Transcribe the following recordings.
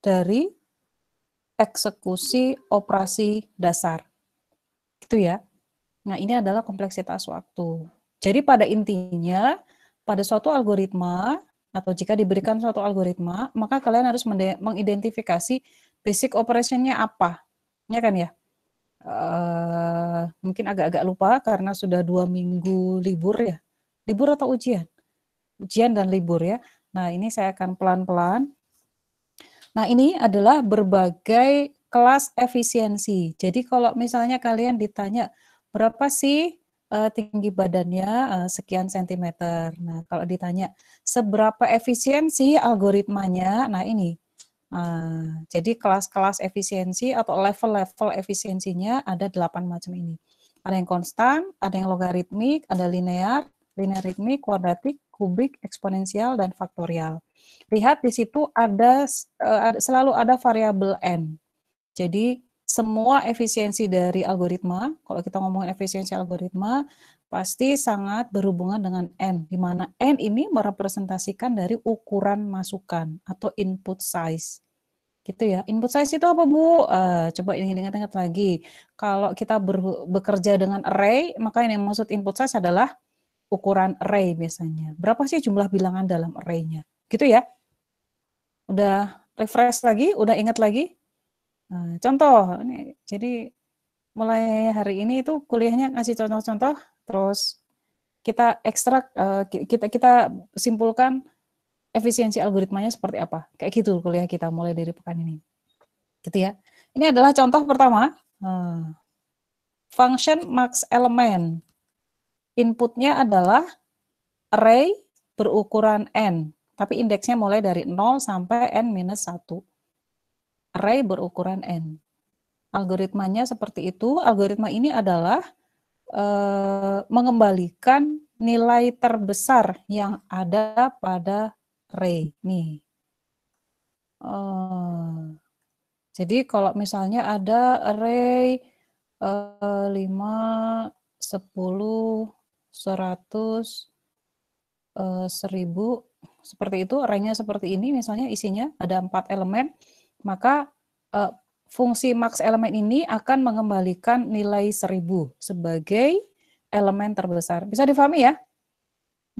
dari eksekusi operasi dasar. Gitu ya. Nah, ini adalah kompleksitas waktu. Jadi pada intinya, pada suatu algoritma, atau jika diberikan suatu algoritma, maka kalian harus mengidentifikasi basic operation-nya apa. Ya kan ya? Mungkin agak-agak lupa karena sudah 2 minggu libur ya. Libur atau ujian? Ujian dan libur ya. Nah, ini saya akan pelan-pelan. Nah, ini adalah berbagai kelas efisiensi. Jadi kalau misalnya kalian ditanya, berapa sih tinggi badannya sekian sentimeter. Nah, kalau ditanya, seberapa efisiensi algoritmanya? Nah, ini. Jadi kelas-kelas efisiensi atau level-level efisiensinya ada 8 macam ini. Ada yang konstan, ada yang logaritmik, ada linear, linearitmik, kuadratik, kubik, eksponensial, dan faktorial. Lihat di situ selalu ada variabel n. Jadi semua efisiensi dari algoritma, kalau kita ngomongin efisiensi algoritma, pasti sangat berhubungan dengan n, di mana n ini merepresentasikan dari ukuran masukan atau input size. Gitu ya. Input size itu apa, Bu? Coba ingat-ingat lagi. Kalau kita bekerja dengan array, maka yang maksud input size adalah ukuran array biasanya. Berapa sih jumlah bilangan dalam array-nya? Gitu ya. Udah refresh lagi, udah ingat lagi. Nah, contoh, ini, jadi mulai hari ini itu kuliahnya ngasih contoh-contoh, terus kita ekstrak, kita simpulkan efisiensi algoritmanya seperti apa. Kayak gitu kuliah kita mulai dari pekan ini. Gitu ya. Ini adalah contoh pertama. Function max element. Inputnya adalah array berukuran n, tapi indeksnya mulai dari 0 sampai n-1. Array berukuran n. Algoritmanya seperti itu. Algoritma ini adalah mengembalikan nilai terbesar yang ada pada array. Nih. Jadi kalau misalnya ada array 5, 10, 100, 1000, seperti itu, array-nya seperti ini, misalnya isinya ada 4 elemen, maka fungsi max elemen ini akan mengembalikan nilai 1000 sebagai elemen terbesar. Bisa difahami ya?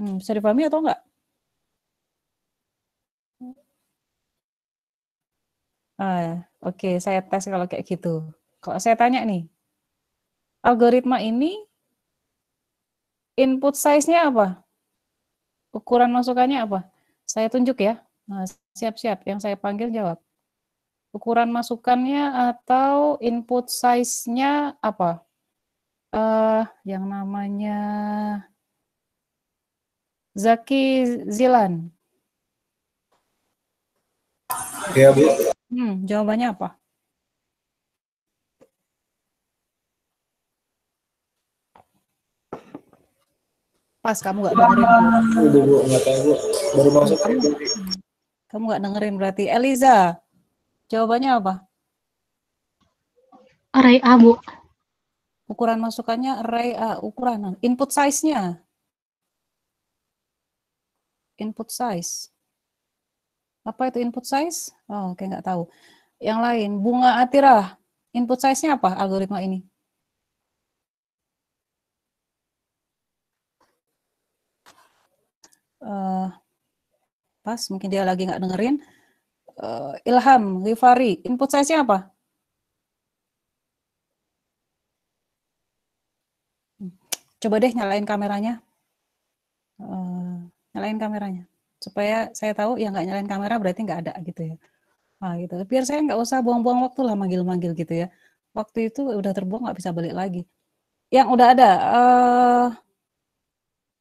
Bisa difahami atau enggak? Oke, saya tes kalau kayak gitu. Kalau saya tanya nih, algoritma ini input size-nya apa? Ukuran masukannya apa? Saya tunjuk ya. Nah, siap-siap, yang saya panggil jawab. Ukuran masukannya atau input size-nya apa? Yang namanya Zaki Zilan. Ya, Bu. Jawabannya apa? Pas, kamu nggak dengerin. Udah, Bu, nggak tahu, Bu. Baru masuk. Kamu nggak dengerin berarti. Eliza, jawabannya apa? Array A, Bu. Ukuran masukannya array A. Ukuran. Input size-nya. Input size. Apa itu input size? Oh, oke, nggak tahu. Yang lain, Bunga Atira. Input size-nya apa algoritma ini? Pas, mungkin dia lagi nggak dengerin. Ilham, Rifari, input size-nya apa? Coba deh nyalain kameranya. Nyalain kameranya. Supaya saya tahu yang nggak nyalain kamera berarti nggak ada gitu ya. Nah, gitu. Biar saya nggak usah buang-buang waktu lah manggil-manggil gitu ya. Waktu itu udah terbuang nggak bisa balik lagi. Yang udah ada,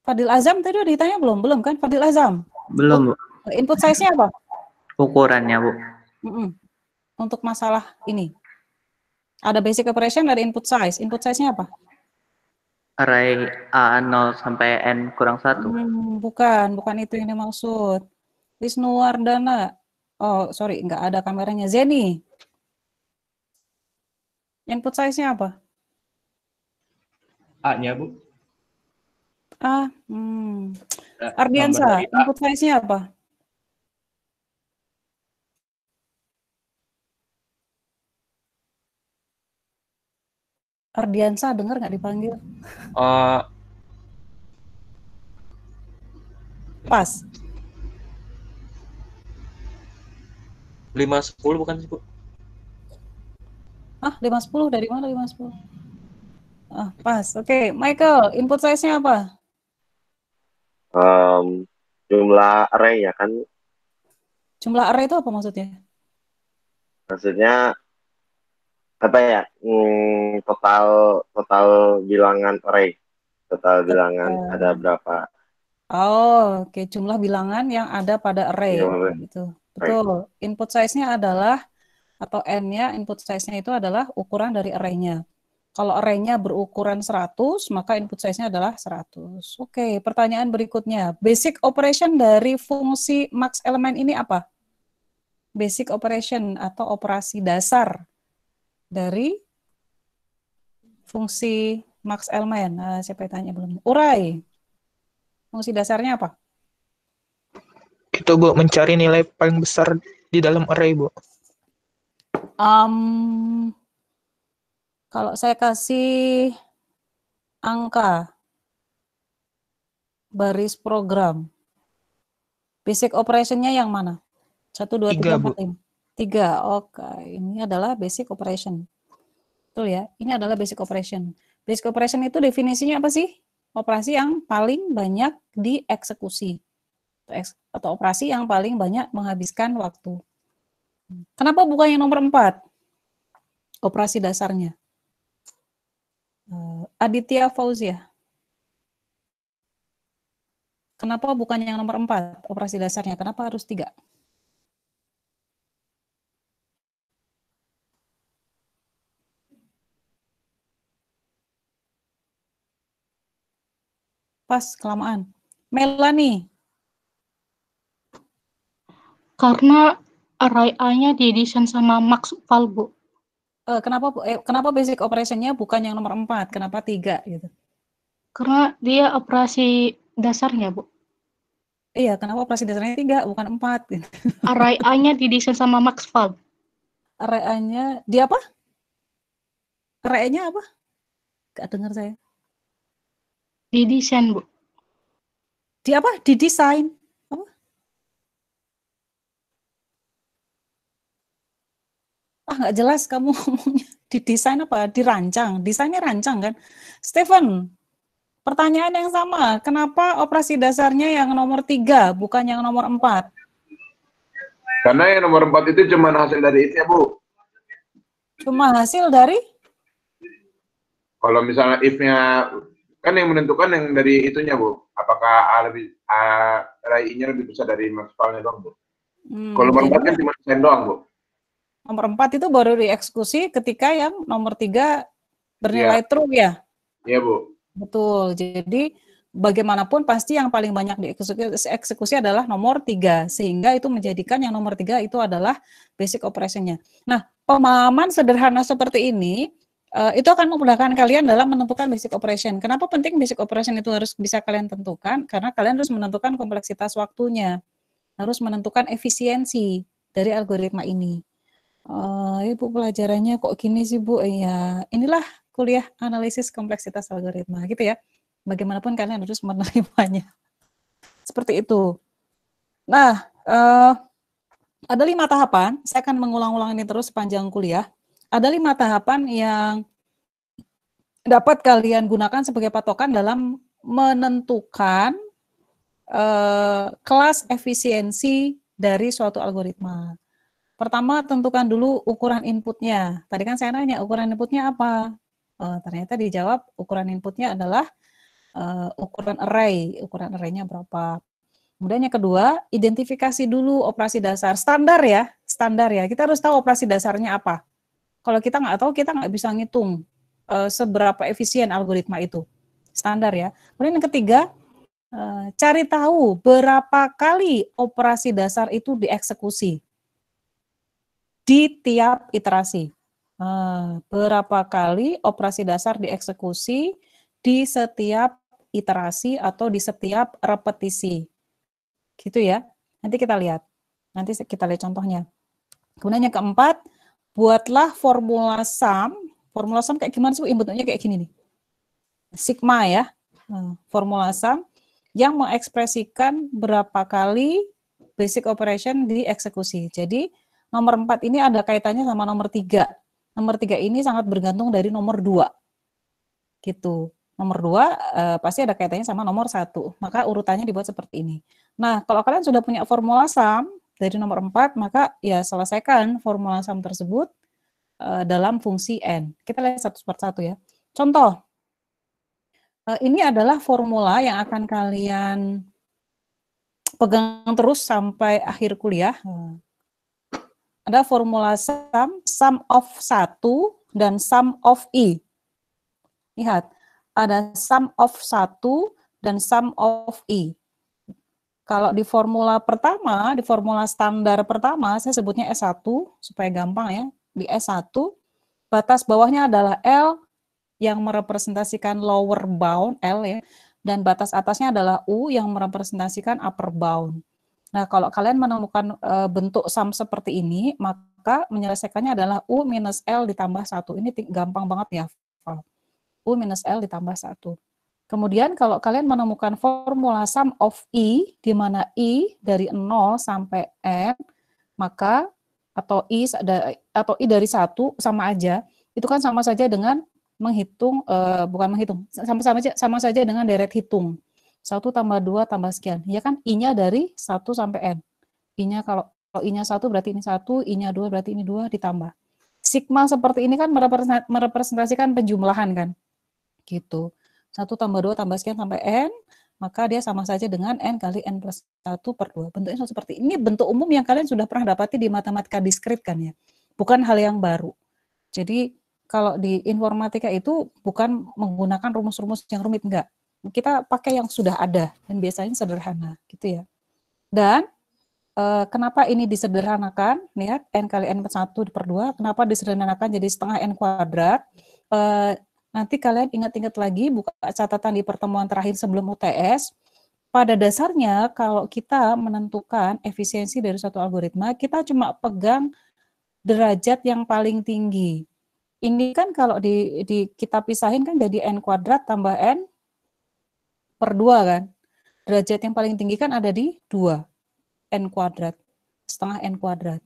Fadil Azam tadi udah ditanya belum? Belum kan Fadil Azam? Belum, Bu. Input size-nya apa? Ukurannya, Bu. Untuk masalah ini. Ada basic operation, ada input size. Input size-nya apa? Array A 0 sampai N kurang 1. Bukan itu yang dimaksud. Wisnu Wardana. Oh, sorry, nggak ada kameranya. Zeni. Input size-nya apa? A-nya, Bu. Ardiansa, input size-nya apa? Ardiansa dengar nggak dipanggil? Pas. 5-10 bukan sih, Bu? 5-10 dari mana 5-10? Pas. Oke, Michael, input size-nya apa? Jumlah array ya kan, Jumlah array itu apa maksudnya? maksudnya apa ya, total total bilangan array, total bilangan ada berapa. Oke, jumlah bilangan yang ada pada array. Iya, Gitu. Betul. Input size-nya adalah, atau N-nya, input size-nya itu adalah ukuran dari array-nya. Kalau array-nya berukuran 100, maka input size-nya adalah 100. Oke, pertanyaan berikutnya. Basic operation dari fungsi max element ini apa? Basic operation atau operasi dasar dari fungsi max element. Nah, siapa yang tanya belum? Urai. Fungsi dasarnya apa? Itu, Bu, mencari nilai paling besar di dalam array, Bu. Kalau saya kasih angka baris program, basic operation-nya yang mana? 1, 2, 3, 4, 5. 3. Oke, ini adalah basic operation. Betul ya? Ini adalah basic operation. Basic operation itu definisinya apa sih? Operasi yang paling banyak dieksekusi. Atau operasi yang paling banyak menghabiskan waktu. Kenapa bukan yang nomor 4? Operasi dasarnya. Aditya Fauzia. Kenapa bukan yang nomor 4 operasi dasarnya? Kenapa harus 3? Pas, kelamaan. Melanie. Karena array A-nya didesain sama Maxwell, Bu. Kenapa basic operation-nya bukan yang nomor 4? Kenapa 3 gitu? Karena dia operasi dasarnya, Bu. Iya, kenapa operasi dasarnya 3 bukan 4 gitu? Array A-nya didesain sama Maxwell. Array A-nya dia apa? Array A-nya apa? Gak dengar saya. Didesain, Bu. Di apa? Didesain. Apa? Nggak jelas kamu ngomongnya. Didesain apa? Dirancang. Desainnya rancang kan? Stephen, pertanyaan yang sama. Kenapa operasi dasarnya yang nomor 3 bukan yang nomor 4? Karena yang nomor 4 itu cuma hasil dari itu ya, Bu. Cuma hasil dari? Kalau misalnya if-nya, kan yang menentukan yang dari itunya, Bu. Apakah array I-nya lebih besar dari Maxwell-nya doang, Bu. Kalau nomor 4 kan cuma desain doang, Bu. Nomor 4 itu baru dieksekusi ketika yang nomor 3 bernilai true ya? Iya, Bu. Betul. Jadi bagaimanapun pasti yang paling banyak dieksekusi adalah nomor 3. Sehingga itu menjadikan yang nomor 3 itu adalah basic operation-nya. Nah, pemahaman sederhana seperti ini itu akan memudahkan kalian dalam menentukan basic operation. Kenapa penting basic operation itu harus bisa kalian tentukan? Karena kalian harus menentukan kompleksitas waktunya. Harus menentukan efisiensi dari algoritma ini. Ibu pelajarannya kok gini sih Bu? Ya, inilah kuliah analisis kompleksitas algoritma gitu ya. Bagaimanapun kalian harus menerimanya. Seperti itu. Nah, ada 5 tahapan. Saya akan mengulang-ulang ini terus sepanjang kuliah. Ada 5 tahapan yang dapat kalian gunakan sebagai patokan dalam menentukan kelas efisiensi dari suatu algoritma. Pertama, tentukan dulu ukuran inputnya. Tadi kan saya nanya, ukuran inputnya apa? Ternyata dijawab ukuran inputnya adalah ukuran array. Ukuran array-nya berapa? Kemudian yang kedua, identifikasi dulu operasi dasar. Standar ya. Kita harus tahu operasi dasarnya apa. Kalau kita nggak tahu, kita nggak bisa ngitung seberapa efisien algoritma itu. Standar ya. Kemudian yang ketiga, cari tahu berapa kali operasi dasar itu dieksekusi di tiap iterasi. Berapa kali operasi dasar dieksekusi di setiap iterasi atau di setiap repetisi. Gitu ya. Nanti kita lihat contohnya. Kemudian yang keempat, buatlah formula sum Formula sum kayak gimana sih? Bentuknya kayak gini nih. Sigma ya. Formula sum yang mengekspresikan berapa kali basic operation dieksekusi. Jadi nomor 4 ini ada kaitannya sama nomor 3. Nomor 3 ini sangat bergantung dari nomor 2. Gitu. Nomor 2 pasti ada kaitannya sama nomor 1. Maka urutannya dibuat seperti ini. Nah, kalau kalian sudah punya formula sum dari nomor 4, maka ya selesaikan formula sum tersebut dalam fungsi n. Kita lihat satu persatu ya. Contoh, ini adalah formula yang akan kalian pegang terus sampai akhir kuliah. Ada formula sum of 1 dan sum of i. Lihat, ada sum of 1 dan sum of i. Kalau di formula pertama, di formula standar pertama, saya sebutnya S1, supaya gampang ya. Di S1, batas bawahnya adalah L yang merepresentasikan lower bound, L ya, dan batas atasnya adalah U yang merepresentasikan upper bound. Nah, kalau kalian menemukan bentuk sum seperti ini, maka menyelesaikannya adalah U minus L ditambah 1. Ini gampang banget ya. U minus L ditambah 1. Kemudian kalau kalian menemukan formula sum of I, di mana I dari 0 sampai N, maka atau I dari 1 sama aja, itu kan sama saja dengan menghitung, bukan menghitung, sama saja dengan deret hitung. 1 tambah 2 tambah sekian. Ya kan, I-nya dari 1 sampai N. I-nya kalau I-nya 1 berarti ini 1, I-nya 2 berarti ini 2 ditambah. Sigma seperti ini kan merepresentasikan penjumlahan kan. Gitu. 1 tambah 2 tambah sekian sampai N, maka dia sama saja dengan N kali N plus 1 per 2. Bentuknya seperti ini, bentuk umum yang kalian sudah pernah dapati di matematika diskrit kan ya. Bukan hal yang baru. Jadi kalau di informatika itu bukan menggunakan rumus-rumus yang rumit, enggak. Kita pakai yang sudah ada dan biasanya sederhana gitu ya. Dan kenapa ini disederhanakan? Lihat N kali N plus 1 per 2, kenapa disederhanakan jadi setengah N kuadrat? Nanti kalian ingat-ingat lagi, buka catatan di pertemuan terakhir sebelum UTS. Pada dasarnya, kalau kita menentukan efisiensi dari suatu algoritma, kita cuma pegang derajat yang paling tinggi. Ini kan kalau kita pisahin kan jadi N kuadrat tambah N per 2 kan. Derajat yang paling tinggi kan ada di 2, N kuadrat, setengah N kuadrat.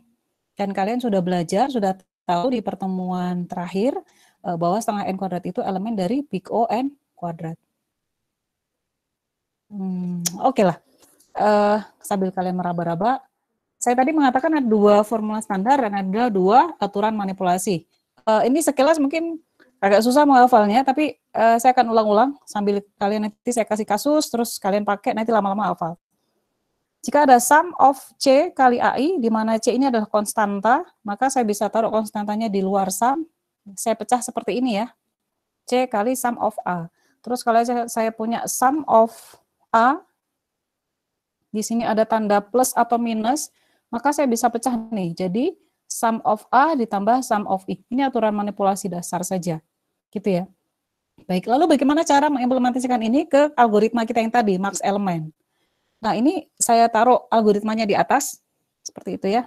Dan kalian sudah belajar, sudah tahu di pertemuan terakhir, bahwa setengah N kuadrat itu elemen dari big O N kuadrat. Oke lah. Sambil kalian meraba-raba, saya tadi mengatakan ada 2 formula standar dan ada 2 aturan manipulasi. Ini sekilas mungkin agak susah menghafalnya, tapi saya akan ulang-ulang sambil kalian nanti saya kasih kasus, terus kalian pakai, nanti lama-lama hafal. Jika ada sum of C kali AI, di mana C ini adalah konstanta, maka saya bisa taruh konstantanya di luar sum. Saya pecah seperti ini ya, C kali sum of A. Terus kalau saya punya sum of A, di sini ada tanda plus atau minus, maka saya bisa pecah nih. Jadi sum of A ditambah sum of I. Ini aturan manipulasi dasar saja, gitu ya. Baik, lalu bagaimana cara mengimplementasikan ini ke algoritma kita yang tadi, max element. Nah, ini saya taruh algoritmanya di atas, seperti itu ya.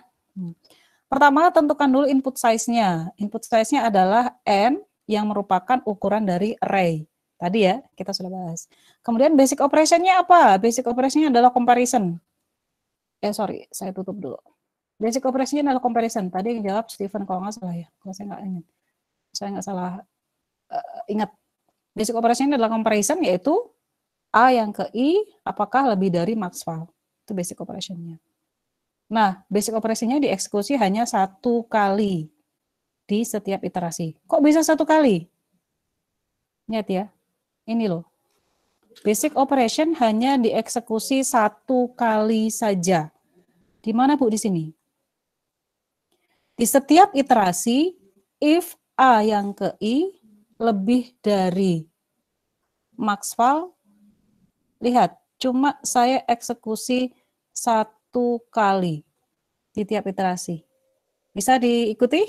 Pertama, tentukan dulu input size-nya. Input size-nya adalah N yang merupakan ukuran dari array. Tadi ya, kita sudah bahas. Kemudian basic operation-nya apa? Basic operation-nya adalah comparison. Sorry, saya tutup dulu. Basic operation-nya adalah comparison. Tadi yang jawab Stephen, kalau nggak salah ya. Kalau saya nggak ingat. Saya nggak salah ingat. Basic operation-nya adalah comparison, yaitu A yang ke I, apakah lebih dari max val. Itu basic operation-nya. Nah, basic operasinya dieksekusi hanya 1 kali di setiap iterasi. Kok bisa 1 kali? Lihat ya, ini loh. Basic operation hanya dieksekusi 1 kali saja. Di mana Bu di sini? Di setiap iterasi, if A yang ke I lebih dari max val, lihat, cuma saya eksekusi 1 kali di tiap iterasi. Bisa diikuti?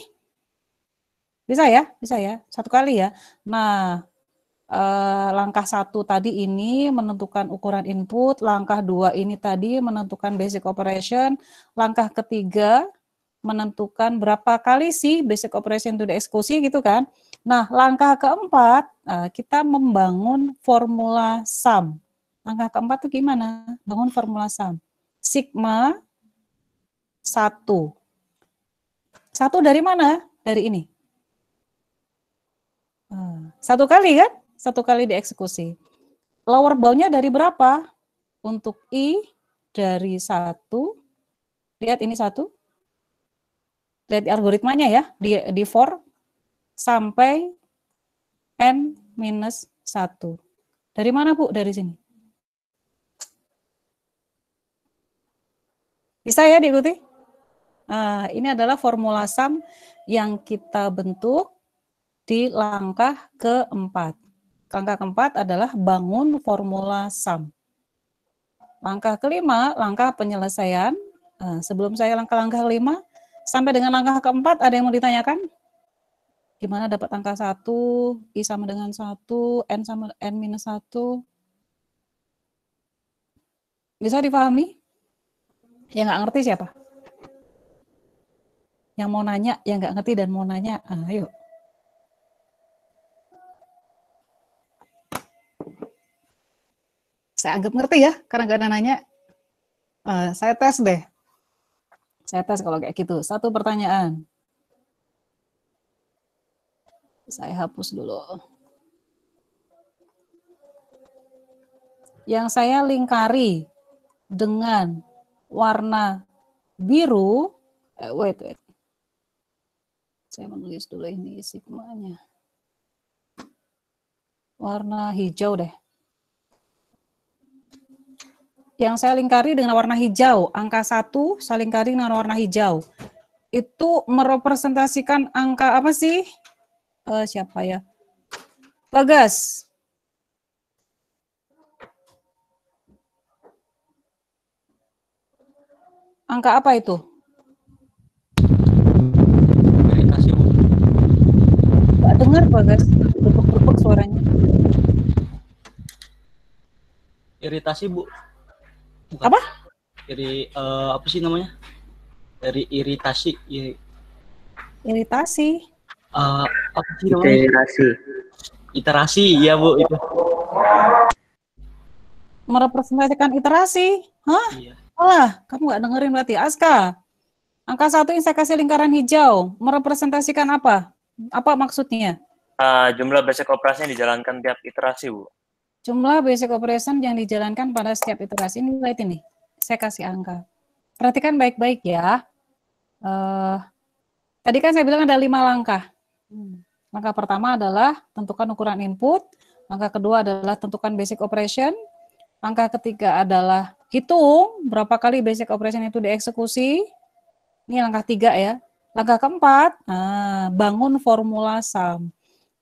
Bisa ya? Bisa ya? 1 kali ya. Nah, langkah 1 tadi ini menentukan ukuran input, langkah 2 ini tadi menentukan basic operation, langkah ketiga menentukan berapa kali sih basic operation itu dieksekusi gitu kan. Nah, langkah keempat, kita membangun formula sum. Langkah keempat itu gimana? Bangun formula sum. Sigma 1. 1 dari mana? Dari ini. 1 kali kan? 1 kali dieksekusi. Lower bound-nya dari berapa? Untuk I dari 1. Lihat ini 1. Lihat algoritmanya ya, di for sampai n minus 1. Dari mana Bu? Dari sini. Bisa ya diikuti? Ini adalah formula sum yang kita bentuk di langkah keempat. Langkah keempat adalah bangun formula sum. Langkah kelima, langkah penyelesaian. Sebelum saya langkah-langkah kelima, sampai dengan langkah keempat, ada yang mau ditanyakan? Gimana dapat angka 1, I sama dengan 1, N sama N minus 1? Bisa dipahami? Yang nggak ngerti siapa? Yang mau nanya, yang nggak ngerti dan mau nanya, ayo. Saya anggap ngerti ya, karena nggak ada nanya. Saya tes deh. Saya tes kalau kayak gitu. 1 pertanyaan. Saya hapus dulu. Yang saya lingkari dengan warna biru, wait. Saya menulis dulu ini sigmanya. Warna hijau deh. Yang saya lingkari dengan warna hijau, angka 1 saya lingkari dengan warna hijau. Itu merepresentasikan angka apa sih? Siapa ya? Bagas. Angka apa itu? Iritasi, Bu. Nggak dengar, Bagas. Berpuk-berpuk suaranya. Iritasi, Bu. Bukan. Apa? Apa sih namanya? Dari iritasi. Iritasi. Apa sih namanya? Iterasi, ya Bu itu. Merepresentasikan iterasi. Hah? Iya. Kamu nggak dengerin berarti. Aska, angka 1 yang saya kasih lingkaran hijau, merepresentasikan apa? Apa maksudnya? Jumlah basic operasi yang dijalankan tiap iterasi, Bu. Jumlah basic operation yang dijalankan pada setiap iterasi. Ini lihat ini, saya kasih angka. Perhatikan baik-baik ya. Tadi kan saya bilang ada 5 langkah. Langkah pertama adalah tentukan ukuran input. Langkah kedua adalah tentukan basic operation. Langkah ketiga adalah hitung berapa kali basic operation itu dieksekusi. Ini langkah 3 ya. Langkah keempat, bangun formula sum.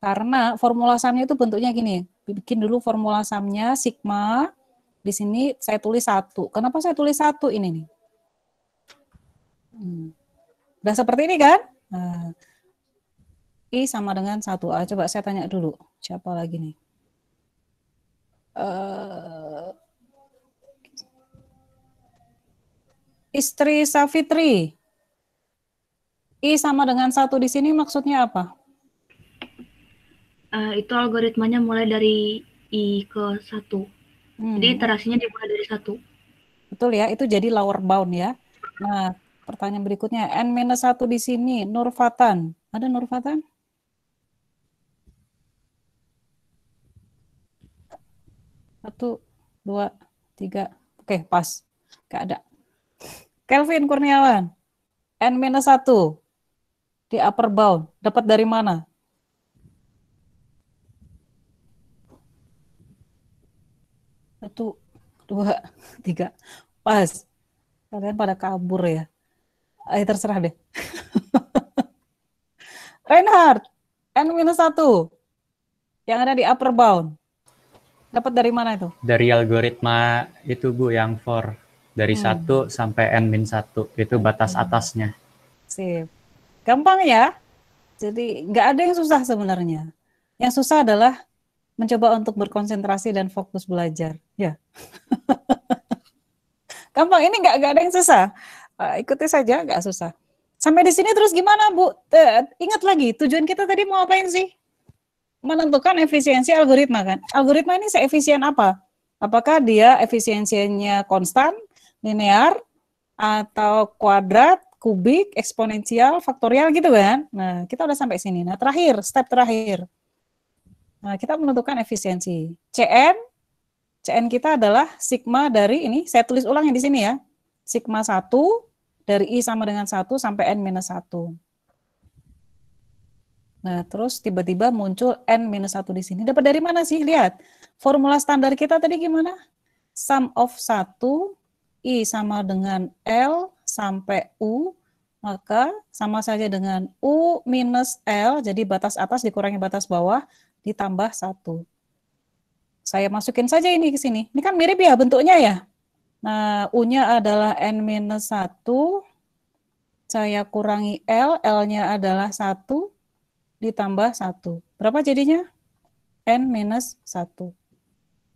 Karena formula sumnya itu bentuknya gini. Bikin dulu formula sumnya sigma. Di sini saya tulis 1. Kenapa saya tulis 1 ini nih? Udah seperti ini kan? I sama dengan 1A. Coba saya tanya dulu. Siapa lagi nih? Istri Safitri. I sama dengan 1 di sini maksudnya apa? Itu algoritmanya mulai dari I ke 1. Jadi iterasinya dimulai dari 1. Betul ya, itu jadi lower bound ya. Nah, pertanyaan berikutnya, N-1 di sini, Nurfatan. Ada Nurfatan? Satu, 2, 3. Oke, pas. Gak ada. Kelvin Kurniawan. N-1 di upper bound. Dapat dari mana? Satu, 2, 3. Pas. Kalian pada kabur ya. Terserah deh. Reinhard, N-1 yang ada di upper bound. Dapat dari mana itu? Dari algoritma itu Bu, yang for. Dari 1 sampai N-1. Itu batas atasnya. Sip. Gampang ya. Jadi nggak ada yang susah sebenarnya. Yang susah adalah mencoba untuk berkonsentrasi dan fokus belajar. Ya. Gampang, ini nggak ada yang susah. Ikuti saja, nggak susah. Sampai di sini terus gimana, Bu? Ingat lagi, tujuan kita tadi mau apain sih? Menentukan efisiensi algoritma kan. Algoritma ini seefisien apa? Apakah dia efisiensinya konstan, linear, atau kuadrat, kubik, eksponensial, faktorial gitu kan? Nah, kita udah sampai sini. Nah, terakhir, step terakhir. Nah, kita menentukan efisiensi. CN kita adalah sigma dari ini, saya tulis ulang yang di sini ya. Sigma 1 dari I sama dengan 1 sampai N minus 1. Nah, terus tiba-tiba muncul N-1 di sini. Dapat dari mana sih? Lihat. Formula standar kita tadi gimana? Sum of 1, I sama dengan L sampai U, maka sama saja dengan U minus L, jadi batas atas dikurangi batas bawah, ditambah 1. Saya masukin saja ini ke sini. Ini kan mirip ya bentuknya ya. Nah, U-nya adalah N-1, saya kurangi L, L-nya adalah 1, ditambah 1. Berapa jadinya? N-1.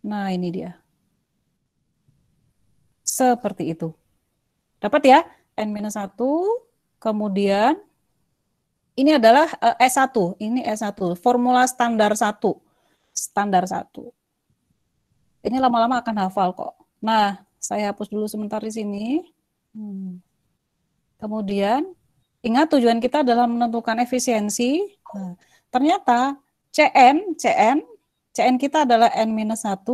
Nah, ini dia. Seperti itu. Dapat ya? N-1, kemudian ini adalah S1. Ini S1, formula standar 1. Standar 1. Ini lama-lama akan hafal kok. Nah, saya hapus dulu sebentar di sini. Kemudian, ingat tujuan kita adalah menentukan efisiensi. Nah, ternyata CN kita adalah N-1,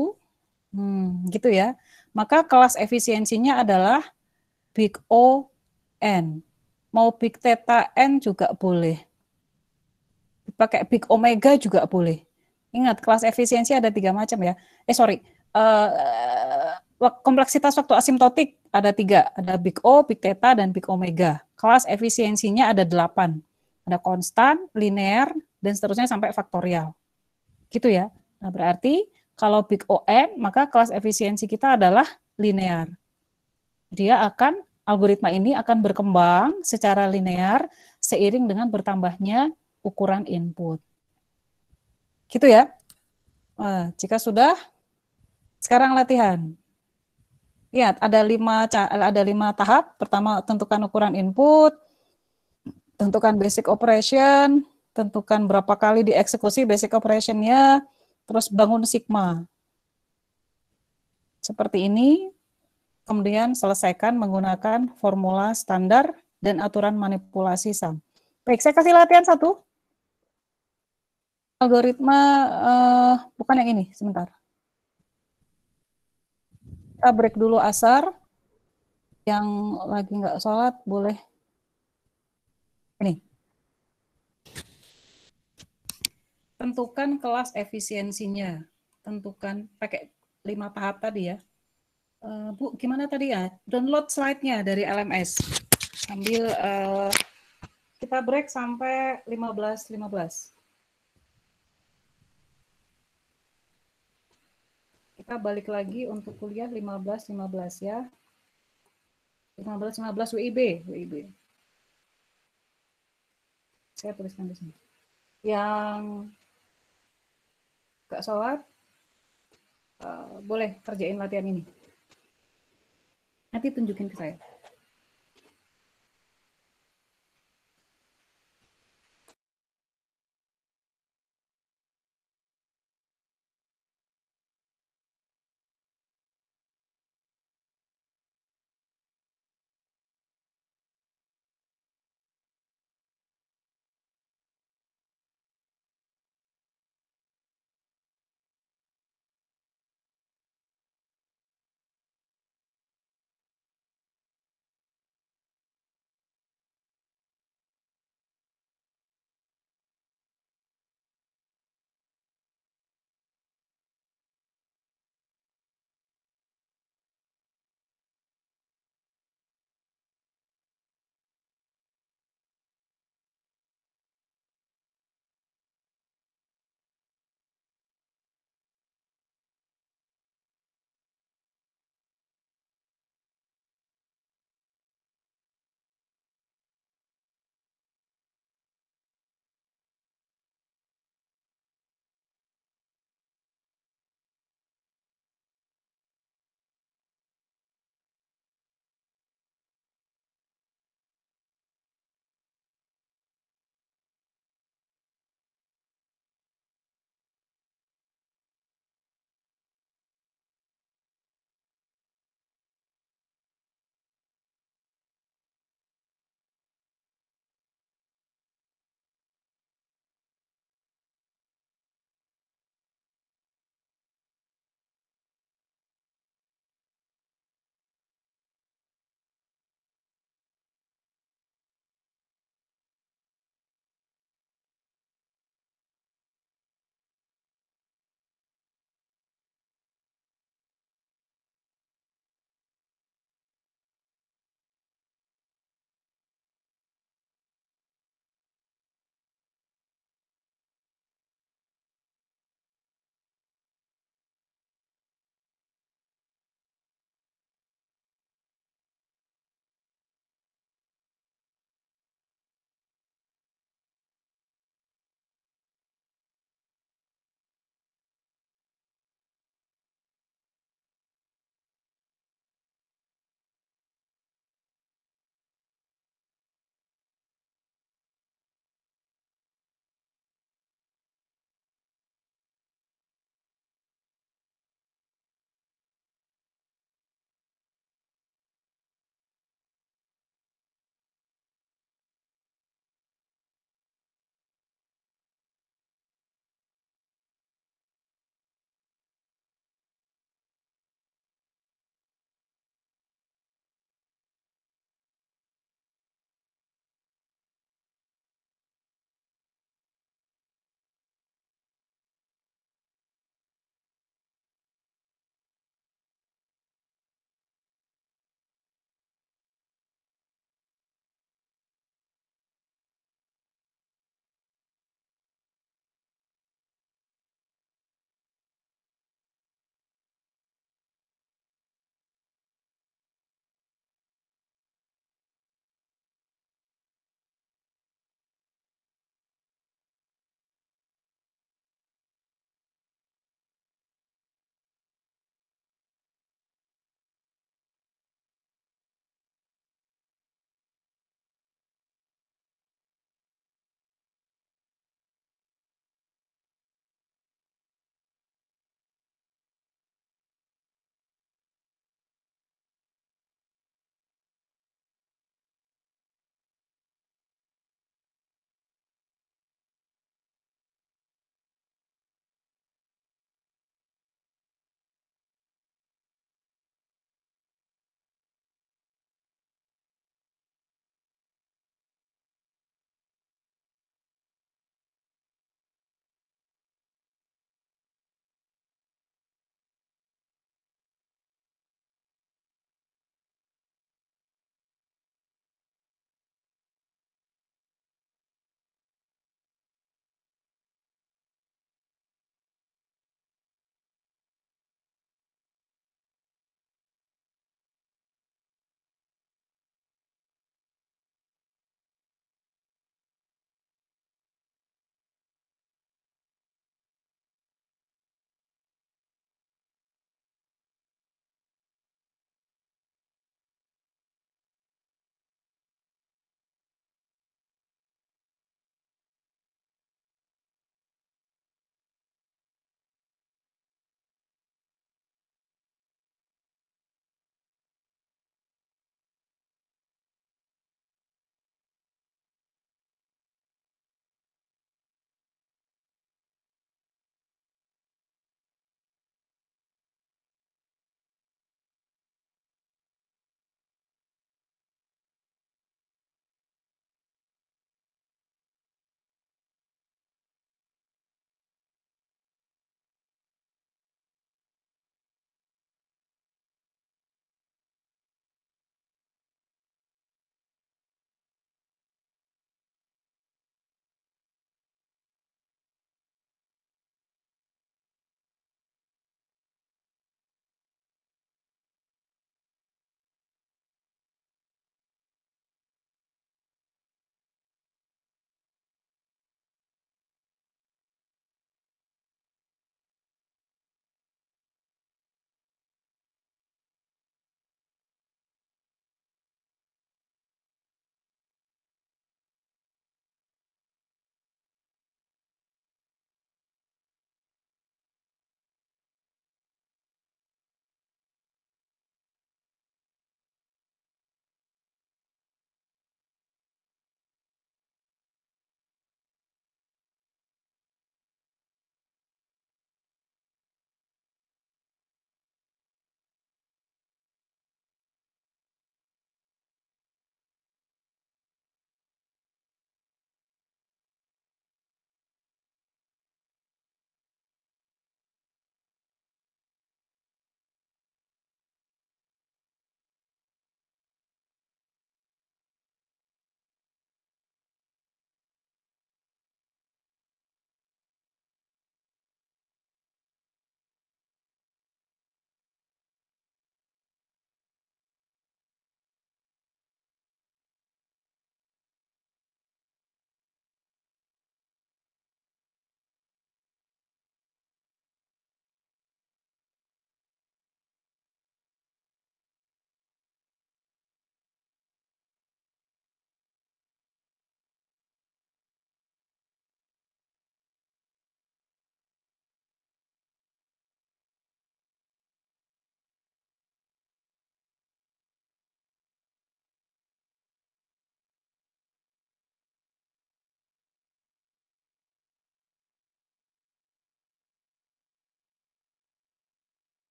gitu ya. Maka kelas efisiensinya adalah big O N. Mau big theta N juga boleh. Pakai big omega juga boleh. Ingat, kelas efisiensi ada 3 macam ya. Kompleksitas waktu asimptotik ada 3. Ada big O, big theta, dan big omega. Kelas efisiensinya ada 8. Ada konstan, linear, dan seterusnya sampai faktorial. Gitu ya. Nah, berarti kalau big ON, maka kelas efisiensi kita adalah linear. Algoritma ini akan berkembang secara linear seiring dengan bertambahnya ukuran input. Gitu ya. Jika sudah, sekarang latihan. Lihat, ada 5 tahap. Pertama, tentukan ukuran input, tentukan basic operation, tentukan berapa kali dieksekusi basic operation-nya, terus bangun sigma. Seperti ini, kemudian selesaikan menggunakan formula standar dan aturan manipulasi sum. Baik, saya kasih latihan 1. Algoritma, bukan yang ini, sebentar. Kita break dulu asar. Yang lagi nggak sholat, boleh. Ini. Tentukan kelas efisiensinya. Tentukan pakai 5 tahap tadi ya. Bu, gimana tadi ya? Download slide-nya dari LMS. Sambil kita break sampai 15.15. Kita balik lagi untuk kuliah 15.15 ya. 15.15 WIB. Saya tuliskan di sini. Yang nggak sholat, boleh kerjain latihan ini. Nanti tunjukin ke saya.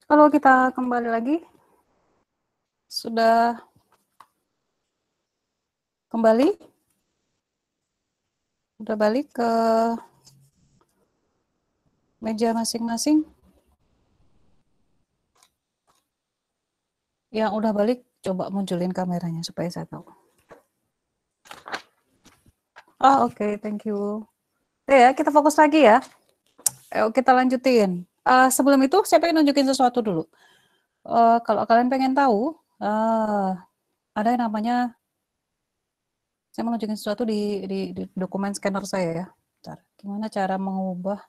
Halo, kita kembali lagi. Sudah kembali? Udah balik ke meja masing-masing? Yang udah balik, coba munculin kameranya supaya saya tahu. Oh, oke, thank you. Ya, kita fokus lagi ya. Ayo kita lanjutin. Sebelum itu, saya pengen nunjukin sesuatu dulu. Kalau kalian pengen tahu, ada yang namanya, saya mau nunjukin sesuatu di dokumen scanner saya ya. Bentar, gimana cara mengubah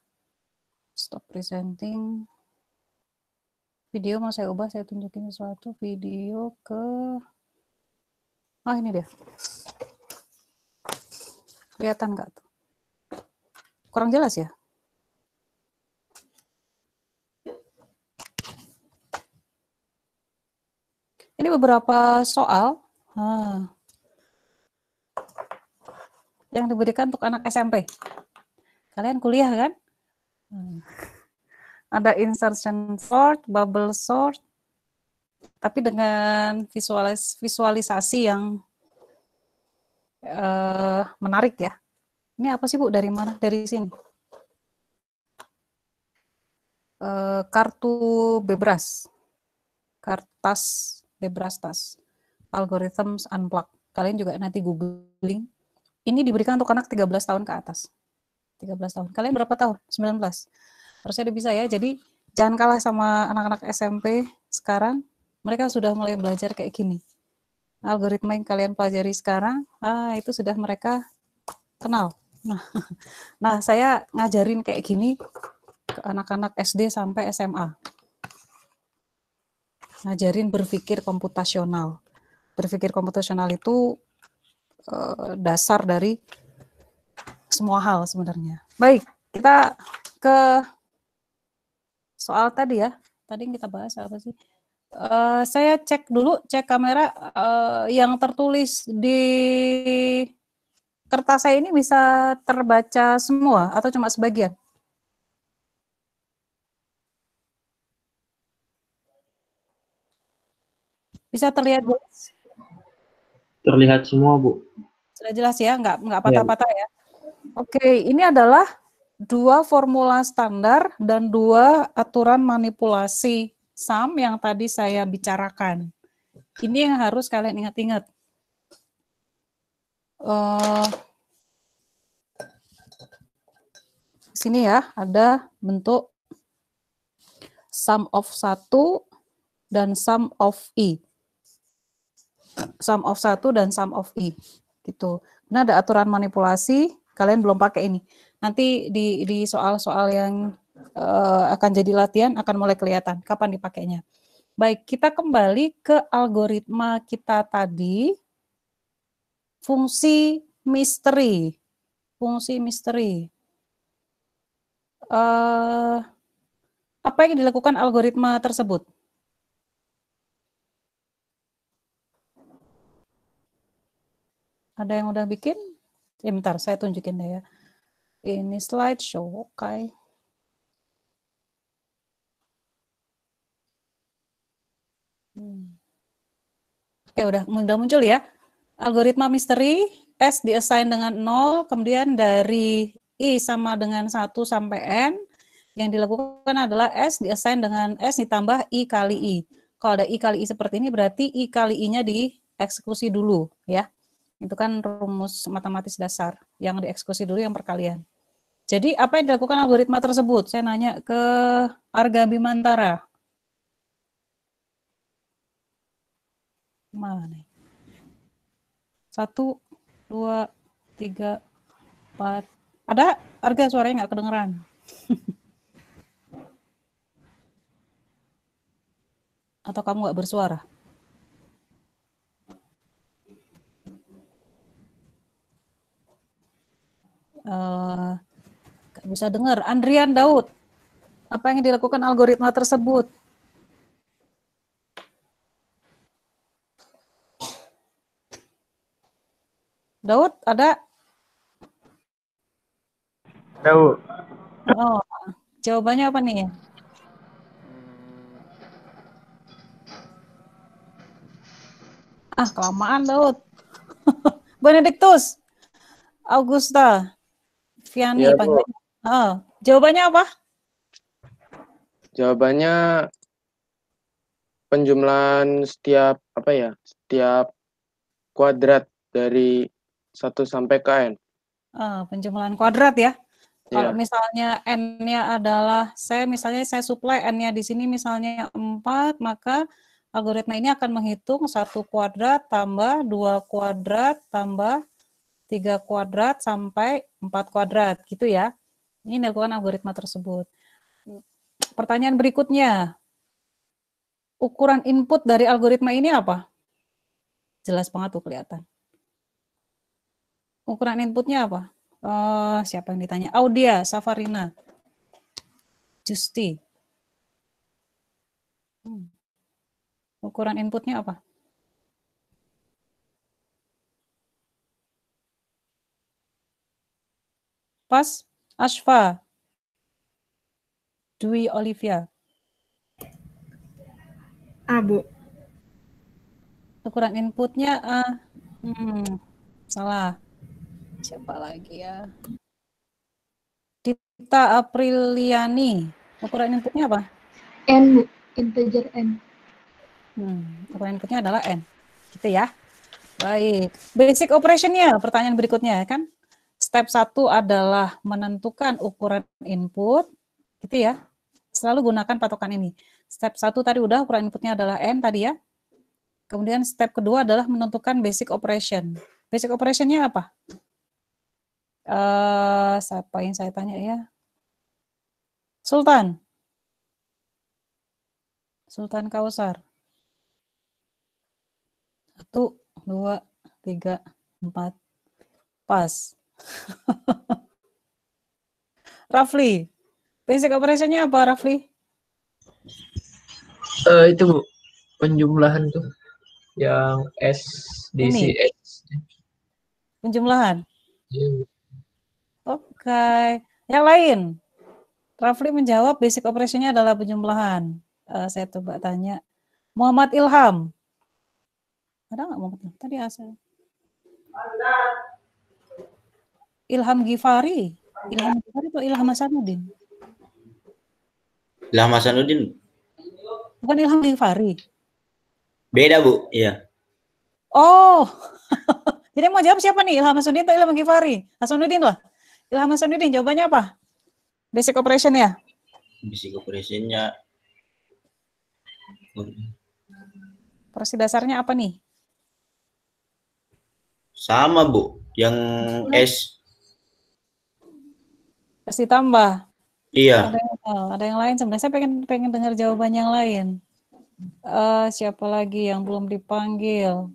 stop presenting video, mau saya ubah, saya tunjukin sesuatu video ke, ini dia. Kelihatan nggak tuh? Kurang jelas ya? Ini beberapa soal yang diberikan untuk anak SMP. Kalian kuliah kan? Ada insertion sort, bubble sort, tapi dengan visualisasi yang menarik ya. Ini apa sih Bu? Dari mana? Dari sini. Kartu bebras. Kertas bebras tas. Algorithms unplug. Kalian juga nanti googling. Ini diberikan untuk anak 13 tahun ke atas. 13 tahun. Kalian berapa tahun? 19. Harusnya udah bisa ya. Jadi jangan kalah sama anak-anak SMP sekarang. Mereka sudah mulai belajar kayak gini. Algoritma yang kalian pelajari sekarang, itu sudah mereka kenal. Nah, saya ngajarin kayak gini ke anak-anak SD sampai SMA. Ngajarin berpikir komputasional. Berpikir komputasional itu dasar dari semua hal sebenarnya. Baik, kita ke soal tadi ya. Tadi yang kita bahas apa sih? Saya cek dulu, cek kamera yang tertulis di kertas saya ini bisa terbaca semua atau cuma sebagian? Bisa terlihat jelas? Terlihat semua, Bu. Sudah jelas ya, nggak patah-patah ya. Oke, ini adalah 2 formula standar dan 2 aturan manipulasi sum yang tadi saya bicarakan. Ini yang harus kalian ingat-ingat. Sini ya, ada bentuk sum of 1 dan sum of I. Sum of 1 dan sum of I. Gitu. Nah, ada aturan manipulasi, kalian belum pakai ini. Nanti di soal-soal yang akan jadi latihan akan mulai kelihatan kapan dipakainya. Baik, kita kembali ke algoritma kita tadi. Fungsi misteri. Fungsi misteri. Apa yang dilakukan algoritma tersebut? Ada yang udah bikin? Bentar, saya tunjukin deh ya. Ini slideshow, oke. Oke, udah muncul ya. Algoritma misteri, S diassign dengan 0, kemudian dari I sama dengan 1 sampai N, yang dilakukan adalah S diassign dengan S ditambah I kali I. Kalau ada I kali I seperti ini, berarti I kali I-nya dieksekusi dulu, ya. Itu kan rumus matematis dasar. Yang dieksekusi dulu yang perkalian. Jadi, apa yang dilakukan algoritma tersebut? Saya nanya ke Arga Bimantara. Mana? 1, 2, 3, 4. Ada? Arga suaranya nggak kedengeran. Atau kamu nggak bersuara? Nggak bisa dengar. Andrian Daud. Apa yang dilakukan algoritma tersebut? Daud, ada? Daud. Oh, jawabannya apa nih? Ah, kelamaan Daud. Benedictus, Augusta, Viani, Iya, panggil. Bu. Jawabannya apa? Jawabannya penjumlahan setiap setiap kuadrat dari 1 sampai ke n. Penjumlahan kuadrat ya. Kalau Iya. misalnya n-nya adalah misalnya saya supply n-nya di sini misalnya 4, maka algoritma ini akan menghitung 1 kuadrat tambah 2 kuadrat tambah 3 kuadrat sampai 4 kuadrat gitu ya. Ini dilakukan algoritma tersebut. Pertanyaan berikutnya. Ukuran input dari algoritma ini apa? Jelas banget tuh kelihatan. Ukuran inputnya apa? Siapa yang ditanya? Audia, Safarina, Justi. Ukuran inputnya apa? Pas, Ashfa, Dwi Olivia. Bu. Ukuran inputnya salah. Siapa lagi ya? Dita Apriliani. Ukuran inputnya apa? N, Bu. Integer N. Ukuran inputnya adalah N. Gitu ya. Baik. Basic operation-nya, pertanyaan berikutnya kan. Step 1 adalah menentukan ukuran input. Gitu ya. Selalu gunakan patokan ini. Step 1 tadi udah, ukuran inputnya adalah N tadi ya. Kemudian step kedua adalah menentukan basic operation. Basic operation-nya apa? Siapa yang saya tanya ya? Sultan. Sultan Kausar. 1, 2, 3, 4. Pas. Rafli. Basic operation-nya apa, Rafli? Itu Bu, penjumlahan tuh yang S diisi Ini. X. Penjumlahan. Oke. Yang lain. Rafli menjawab basic operation-nya adalah penjumlahan. Saya coba tanya. Muhammad Ilham. Ada nggak Muhammad Ilham? Tadi asal. Ilham Ghifari. Ilham Ghifari atau Ilham Hasanuddin? Ilham Hasanuddin. Bukan Ilham Ghifari. Beda, Bu. Iya. Oh. Jadi mau jawab siapa nih? Ilham Hasanuddin atau Ilham Ghifari? Hasanuddin lah. Ilham Hasanuddin, jawabannya apa? Basic operation ya? Basic operation-nya. Operasi dasarnya apa nih? Sama, Bu. Yang S. S ditambah. Iya. Ada yang lain sebenarnya. Saya pengen dengar jawaban yang lain. Siapa lagi yang belum dipanggil?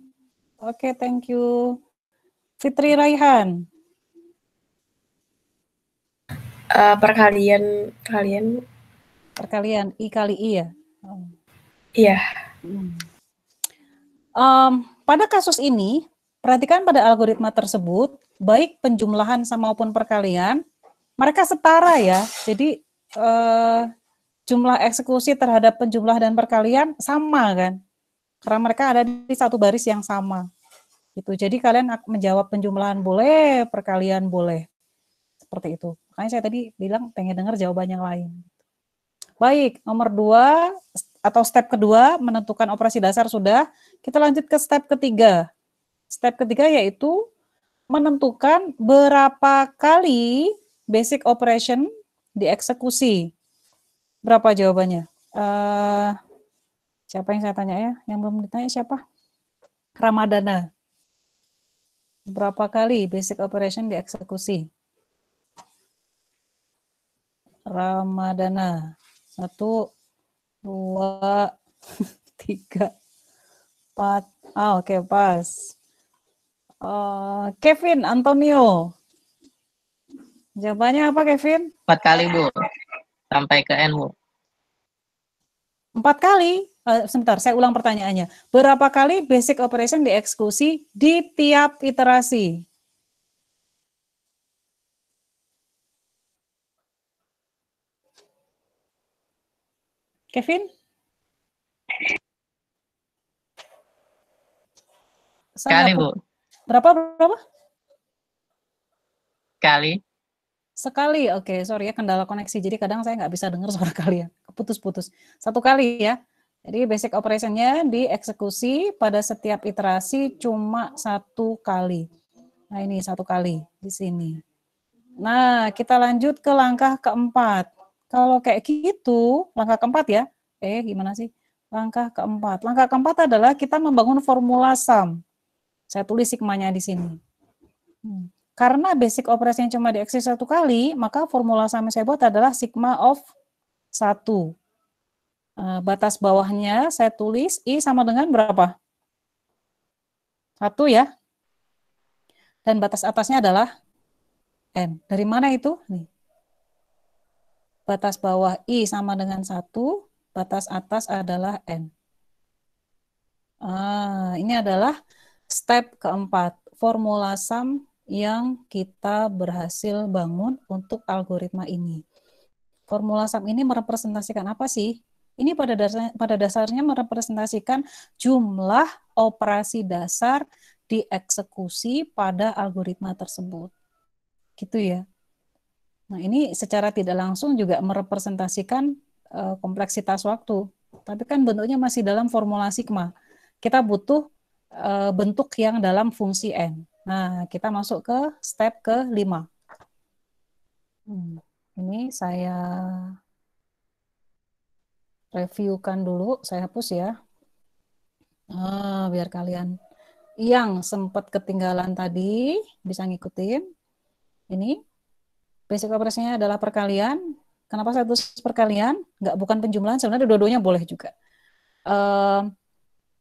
Oke, thank you. Fitri Raihan. Perkalian. Perkalian, I kali I ya? Iya. Pada kasus ini, perhatikan pada algoritma tersebut, baik penjumlahan maupun perkalian, mereka setara ya. Jadi jumlah eksekusi terhadap penjumlah dan perkalian sama kan? Karena mereka ada di satu baris yang sama. Gitu. Jadi kalian menjawab penjumlahan boleh, perkalian boleh. Seperti itu. Makanya saya tadi bilang pengen dengar jawaban yang lain. Baik, nomor 2 atau step kedua menentukan operasi dasar sudah. Kita lanjut ke step ketiga. Step ketiga yaitu menentukan berapa kali basic operation dieksekusi. Berapa jawabannya? Siapa yang saya tanya ya? Yang belum ditanya siapa? Ramadana. Berapa kali basic operation dieksekusi? Ramadana. 1, 2, 3, 4. Oke, pas. Kevin Antonio. Jawabannya apa, Kevin? 4 kali, Bu. Sampai ke N, Bu. 4 kali? Sebentar, saya ulang pertanyaannya. Berapa kali basic operation dieksekusi di tiap iterasi? Kevin? Saya Sekali, hapus. Bu. Berapa? Sekali. Sekali, oke, sorry ya, kendala koneksi. Jadi kadang saya nggak bisa dengar suara kalian, putus-putus. 1 kali ya. Jadi basic operationnya dieksekusi pada setiap iterasi cuma 1 kali. Nah ini 1 kali di sini. Nah kita lanjut ke langkah keempat. Kalau kayak gitu, langkah keempat ya. Gimana sih? Langkah keempat. Langkah keempat adalah kita membangun formula sum. Saya tulis sigmanya di sini. Karena basic operasinya cuma dieksekusi 1 kali, maka formula sum yang saya buat adalah sigma of 1. Batas bawahnya saya tulis I sama dengan berapa? 1 ya. Dan batas atasnya adalah N. Dari mana itu? Nih. Batas bawah I sama dengan 1, batas atas adalah N. Ini adalah step keempat, formula sum yang kita berhasil bangun untuk algoritma ini. Formula sum ini merepresentasikan apa sih? Ini pada dasarnya merepresentasikan jumlah operasi dasar dieksekusi pada algoritma tersebut. Gitu ya. Nah, ini secara tidak langsung juga merepresentasikan kompleksitas waktu. Tapi kan bentuknya masih dalam formula sigma. Kita butuh bentuk yang dalam fungsi N. Nah, kita masuk ke step ke-5. Ini saya reviewkan dulu, saya hapus ya. Biar kalian yang sempat ketinggalan tadi bisa ngikutin. Ini basic operasinya adalah perkalian. Kenapa saya tulis perkalian? Bukan penjumlahan, sebenarnya dua-duanya boleh juga.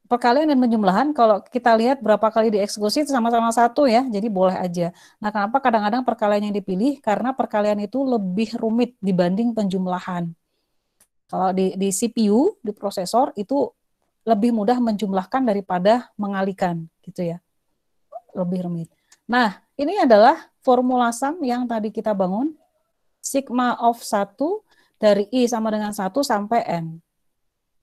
Perkalian dan penjumlahan, kalau kita lihat berapa kali dieksekusi itu sama-sama 1 ya, jadi boleh aja. Nah, kenapa kadang-kadang perkalian yang dipilih? Karena perkalian itu lebih rumit dibanding penjumlahan. Kalau di CPU, di prosesor, itu lebih mudah menjumlahkan daripada mengalikan, gitu ya. Lebih rumit. Nah, ini adalah formula sum yang tadi kita bangun. Sigma of 1 dari I sama dengan 1 sampai N.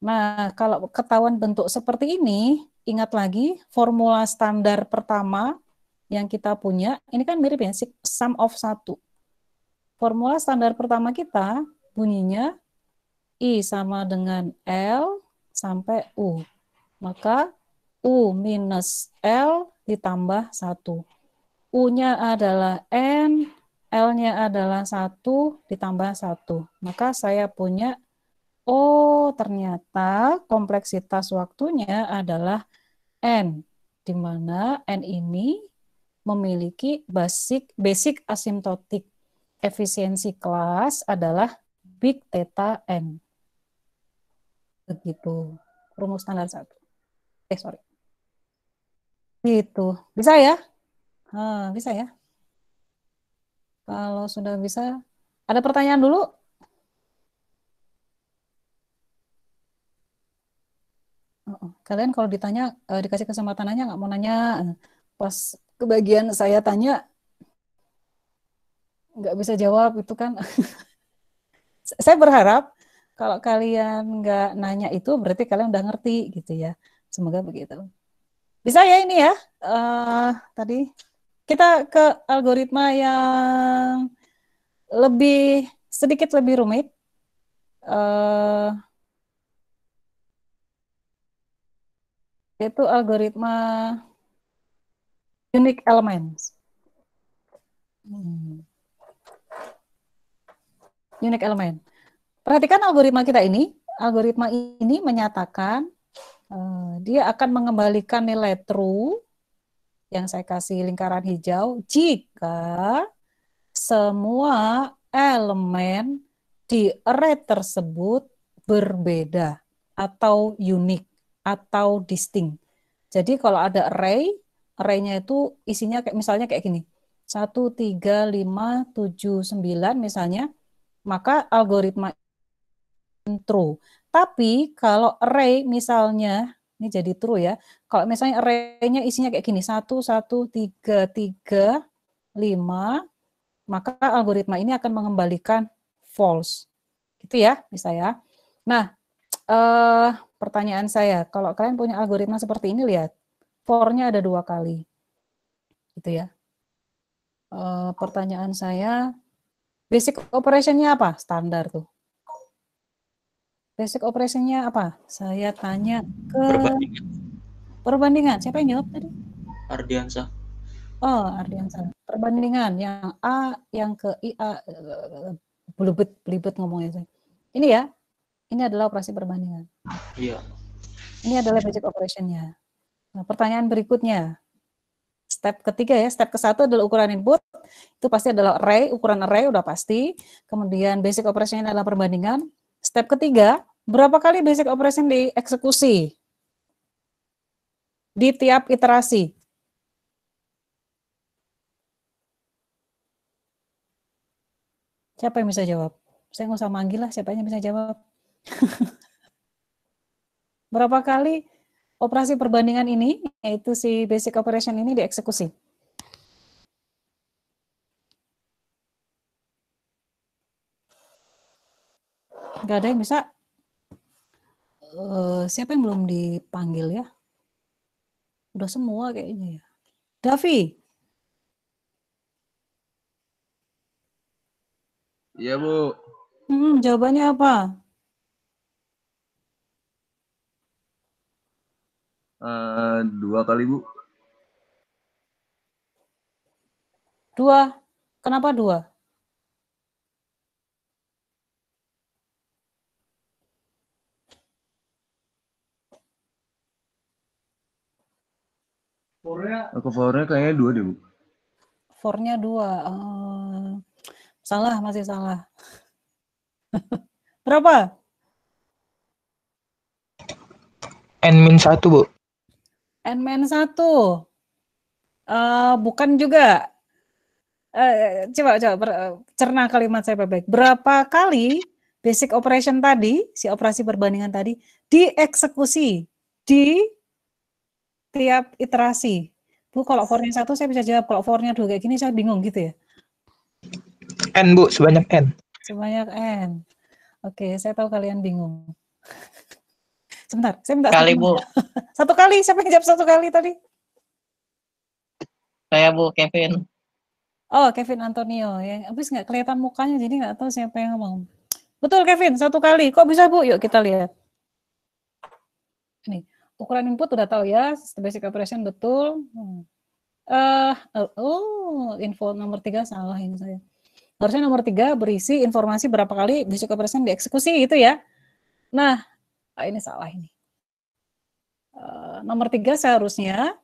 Nah, kalau ketahuan bentuk seperti ini, ingat lagi formula standar pertama yang kita punya, ini kan mirip ya, sum of 1. Formula standar pertama kita bunyinya I sama dengan L sampai U. Maka U minus L ditambah 1. U-nya adalah N, L-nya adalah 1 ditambah 1. Maka saya punya ternyata kompleksitas waktunya adalah N, di mana N ini memiliki basic asymptotic efisiensi kelas adalah big theta N. Begitu, rumus standar 1. Sorry. Gitu, bisa ya? Bisa ya? Kalau sudah bisa, ada pertanyaan dulu? Kalian kalau ditanya, dikasih kesempatan nanya, nggak mau nanya, pas kebagian saya tanya, nggak bisa jawab, itu kan. Saya berharap kalau kalian nggak nanya itu, berarti kalian udah ngerti, gitu ya. Semoga begitu. Bisa ya ini ya, tadi kita ke algoritma yang sedikit lebih rumit. Yaitu algoritma unique elements. Unique element. Perhatikan algoritma kita ini. Algoritma ini menyatakan dia akan mengembalikan nilai true yang saya kasih lingkaran hijau jika semua elemen di array tersebut berbeda atau unik atau distinct. Jadi kalau ada array-nya itu isinya kayak misalnya kayak gini. 1, 3, 5, 7, 9 misalnya, maka algoritma true. Tapi kalau array misalnya, ini jadi true ya, kalau misalnya array-nya isinya kayak gini, 1, 1, 3, 3, 5, maka algoritma ini akan mengembalikan false. Gitu ya, bisa ya. Nah, pertanyaan saya, kalau kalian punya algoritma seperti ini, lihat. for-nya ada 2 kali. Gitu ya. Pertanyaan saya, basic operation-nya apa? Standar tuh. Basic operation-nya apa? Saya tanya ke perbandingan. Siapa yang jawab tadi? Ardiansa. Oh, Ardiansa. Perbandingan yang A, yang ke IA, belibet ngomongnya. Ini ya, ini adalah operasi perbandingan. Iya. Ini adalah basic operation-nya. Nah, pertanyaan berikutnya. Step ketiga ya, step ke-1 adalah ukuran input. Itu pasti adalah array, ukuran array udah pasti. Kemudian basic operation adalah perbandingan. Step ketiga, berapa kali basic operation dieksekusi di tiap iterasi? Siapa yang bisa jawab? Saya nggak usah manggil lah, siapa yang bisa jawab? Berapa kali operasi perbandingan ini, yaitu si basic operation ini dieksekusi? Nggak ada yang bisa? Siapa yang belum dipanggil ya? Udah semua kayaknya ya. Davi? Iya, Bu. Jawabannya apa? Dua kali, Bu. 2. Kenapa 2? For-nya kayaknya 2 deh, Bu. For-nya 2. Salah, masih salah. Berapa? N-1, Bu. N-1. Bukan juga. Coba cerna kalimat saya baik-baik. Berapa kali basic operation tadi, si operasi perbandingan tadi, dieksekusi di tiap iterasi? Bu, kalau for-nya 1 saya bisa jawab, kalau for-nya 2 kayak gini saya bingung gitu ya. N, Bu, sebanyak N. Sebanyak N. Oke, saya tahu kalian bingung. Sebentar, saya minta Kali, Bu. 1 kali, siapa yang jawab 1 kali tadi? Saya, Bu, Kevin. Oh, Kevin Antonio. Yang habis nggak kelihatan mukanya, jadi nggak tahu siapa yang ngomong. Betul, Kevin, 1 kali. Kok bisa, Bu? Yuk kita lihat. Ini, ukuran input udah tahu ya, basic operation betul. Info nomor 3 salah ini saya. Harusnya nomor 3 berisi informasi berapa kali basic operation dieksekusi itu ya. Nah, ini salah ini. Nomor 3 seharusnya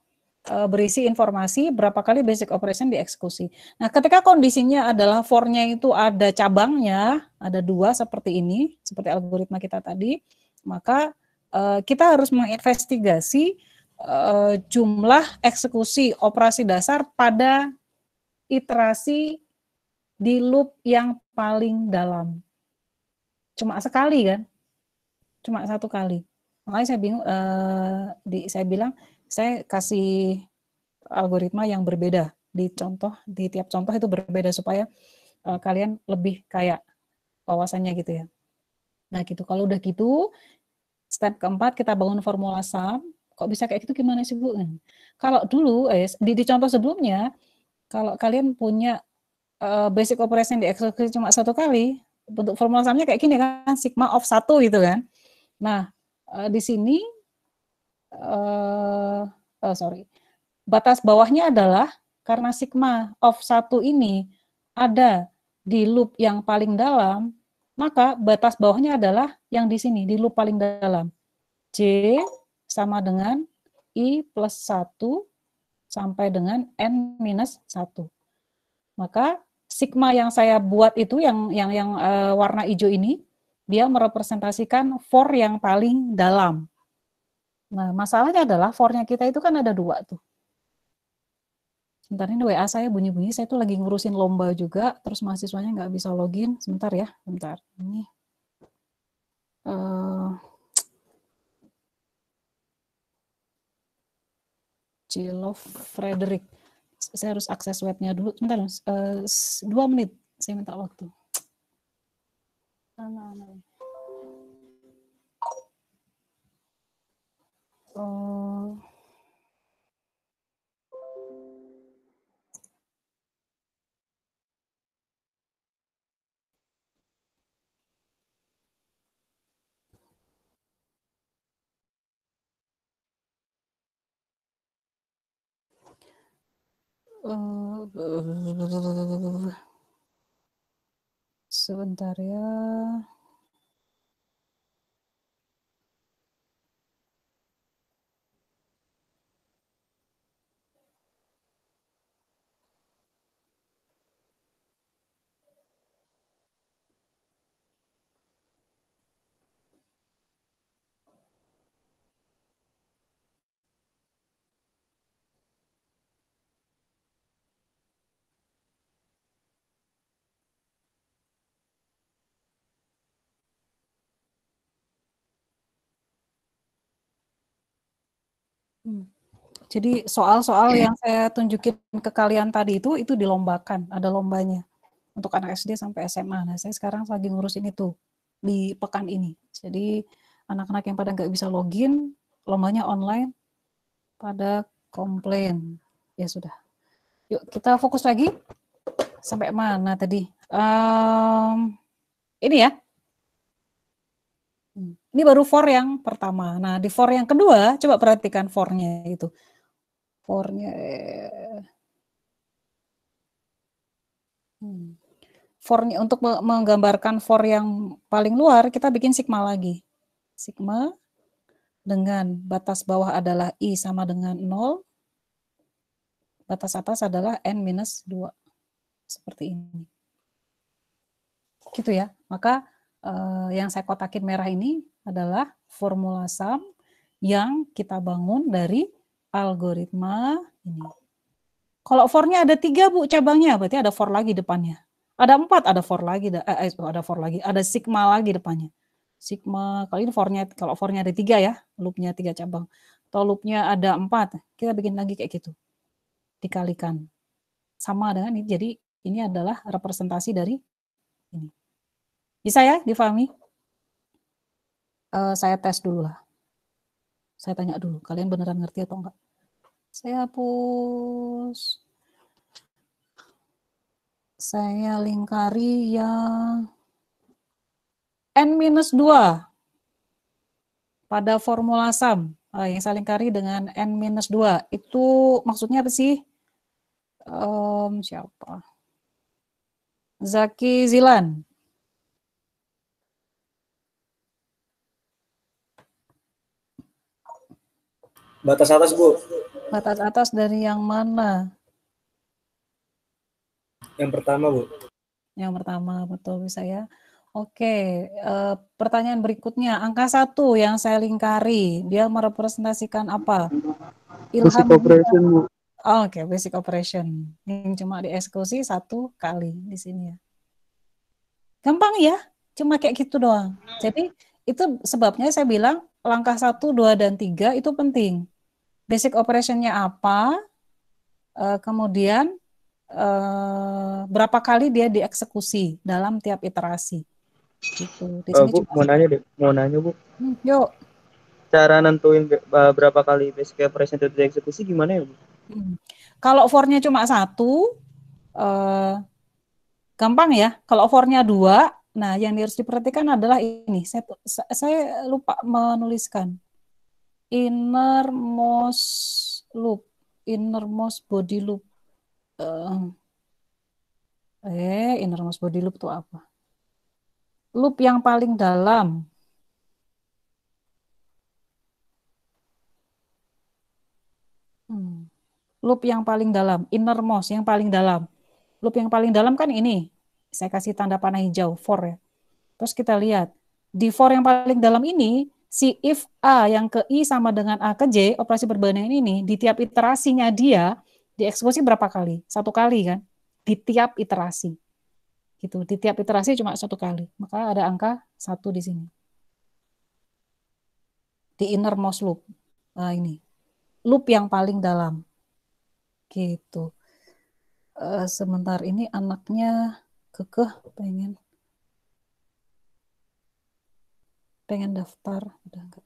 berisi informasi berapa kali basic operation dieksekusi. Nah, ketika kondisinya adalah for-nya itu ada cabangnya, ada 2 seperti ini, seperti algoritma kita tadi, maka kita harus menginvestigasi jumlah eksekusi operasi dasar pada iterasi di loop yang paling dalam. Cuma sekali kan? Cuma 1 kali. Makanya saya bingung, saya bilang, saya kasih algoritma yang berbeda di tiap contoh itu berbeda supaya kalian lebih kayak wawasannya gitu ya. Nah gitu, kalau udah gitu, step keempat kita bangun formula sum. Kok bisa kayak gitu, gimana sih Bu? Kalau dulu, di contoh sebelumnya, kalau kalian punya basic operation dieksekusi cuma 1 kali, bentuk formula sumnya kayak gini kan, sigma of 1 gitu kan. Nah, di sini, batas bawahnya adalah karena sigma of 1 ini ada di loop yang paling dalam, maka batas bawahnya adalah yang di sini, di loop paling dalam. J sama dengan I plus 1 sampai dengan N minus 1. Maka sigma yang saya buat itu, yang warna hijau ini, dia merepresentasikan for yang paling dalam. Nah, masalahnya adalah for-nya kita itu kan ada 2 tuh. Sebentar, ini WA saya bunyi-bunyi, saya tuh lagi ngurusin lomba juga, terus mahasiswanya nggak bisa login. Sebentar ya, bentar. Ini. Cilov Frederick. Saya harus akses webnya dulu. Sebentar, 2 menit. Saya minta waktu. Sebentar ya. Jadi soal-soal yang saya tunjukin ke kalian tadi itu dilombakan, ada lombanya untuk anak SD sampai SMA. Nah, saya sekarang lagi ngurusin itu di pekan ini. Jadi anak-anak yang pada nggak bisa login, lombanya online, pada komplain. Ya sudah. Yuk kita fokus lagi. Sampai mana tadi? Ini ya. Ini baru for yang pertama. Nah, di for yang kedua, coba perhatikan for-nya itu. For-nya for-nya untuk menggambarkan for yang paling luar, kita bikin sigma lagi. Sigma dengan batas bawah adalah I sama dengan 0, batas atas adalah N-2. Seperti ini. Gitu ya. Maka yang saya kotakin merah ini adalah formula sum yang kita bangun dari algoritma ini. Kalau for-nya ada 3 Bu cabangnya, berarti ada for lagi depannya. Ada 4, ada for lagi, ada sigma lagi depannya. Sigma, kali ini kalau for-nya ada 3 ya, loop-nya 3 cabang. Atau loop-nya ada 4, kita bikin lagi kayak gitu. Dikalikan. Sama dengan ini, jadi ini adalah representasi dari ini. Bisa ya difahami? Saya tes dulu lah. Saya tanya dulu, kalian beneran ngerti atau enggak? Saya hapus. Saya lingkari yang N-2 pada formula sum. Yang saya lingkari dengan N-2. Itu maksudnya apa sih? Siapa? Zaki Zilan. Batas atas, Bu. Batas atas dari yang mana? Yang pertama, Bu. Yang pertama, betul bisa ya. Oke, pertanyaan berikutnya. Angka 1 yang saya lingkari, dia merepresentasikan apa? Basic operation, Bu. Oke, basic operation. Yang cuma dieksekusi 1 kali di sini ya. Gampang ya, cuma kayak gitu doang. Jadi itu sebabnya saya bilang langkah 1, 2, dan 3 itu penting. Basic operation-nya apa, kemudian berapa kali dia dieksekusi dalam tiap iterasi. Gitu. Di sini Bu, mau nanya Bu. Yuk. Cara nentuin berapa kali basic operation itu dieksekusi gimana ya Bu? Kalau for-nya cuma 1, gampang ya. Kalau for-nya 2, nah yang harus diperhatikan adalah ini. Saya lupa menuliskan. Innermost loop, innermost body loop. Innermost body loop itu apa? Loop yang paling dalam. Loop yang paling dalam, innermost yang paling dalam. Loop yang paling dalam kan ini. Saya kasih tanda panah hijau, for ya. Terus kita lihat, di for yang paling dalam ini, si if A yang ke I sama dengan A ke J, operasi perbandingan ini, di tiap iterasinya dia, dieksekusi berapa kali? 1 kali kan? Di tiap iterasi. Gitu. Di tiap iterasi cuma 1 kali. Maka ada angka 1 di sini. Di innermost loop. Nah, ini. Loop yang paling dalam. Gitu. Sebentar ini anaknya kekeh pengen daftar, udah enggak.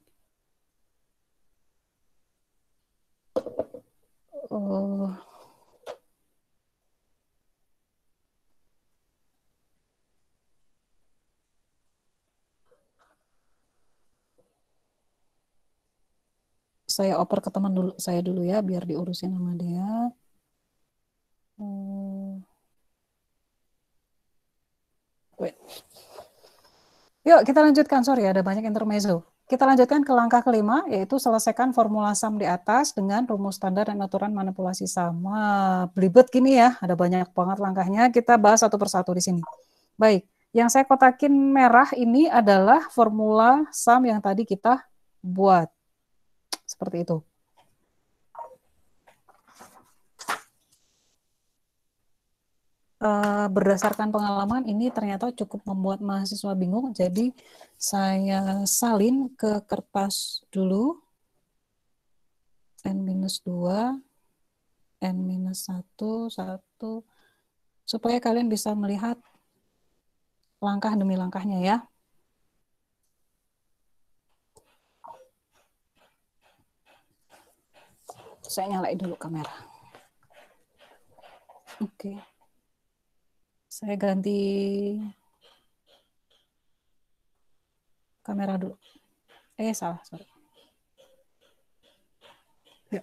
Saya oper ke teman saya dulu ya, biar diurusin sama dia. Wait. Yuk kita lanjutkan, sorry ada banyak intermezzo. Kita lanjutkan ke langkah kelima, yaitu selesaikan formula sum di atas dengan rumus standar dan aturan manipulasi sum. Wah, belibet gini ya, ada banyak banget langkahnya, kita bahas satu persatu di sini. Baik, yang saya kotakin merah ini adalah formula sum yang tadi kita buat. Seperti itu. Berdasarkan pengalaman ini ternyata cukup membuat mahasiswa bingung, jadi saya salin ke kertas dulu, N-2, N-1, 1, supaya kalian bisa melihat langkah demi langkahnya ya. Saya nyalain dulu kamera. Oke. Saya ganti kamera dulu. Salah, sorry. Ya.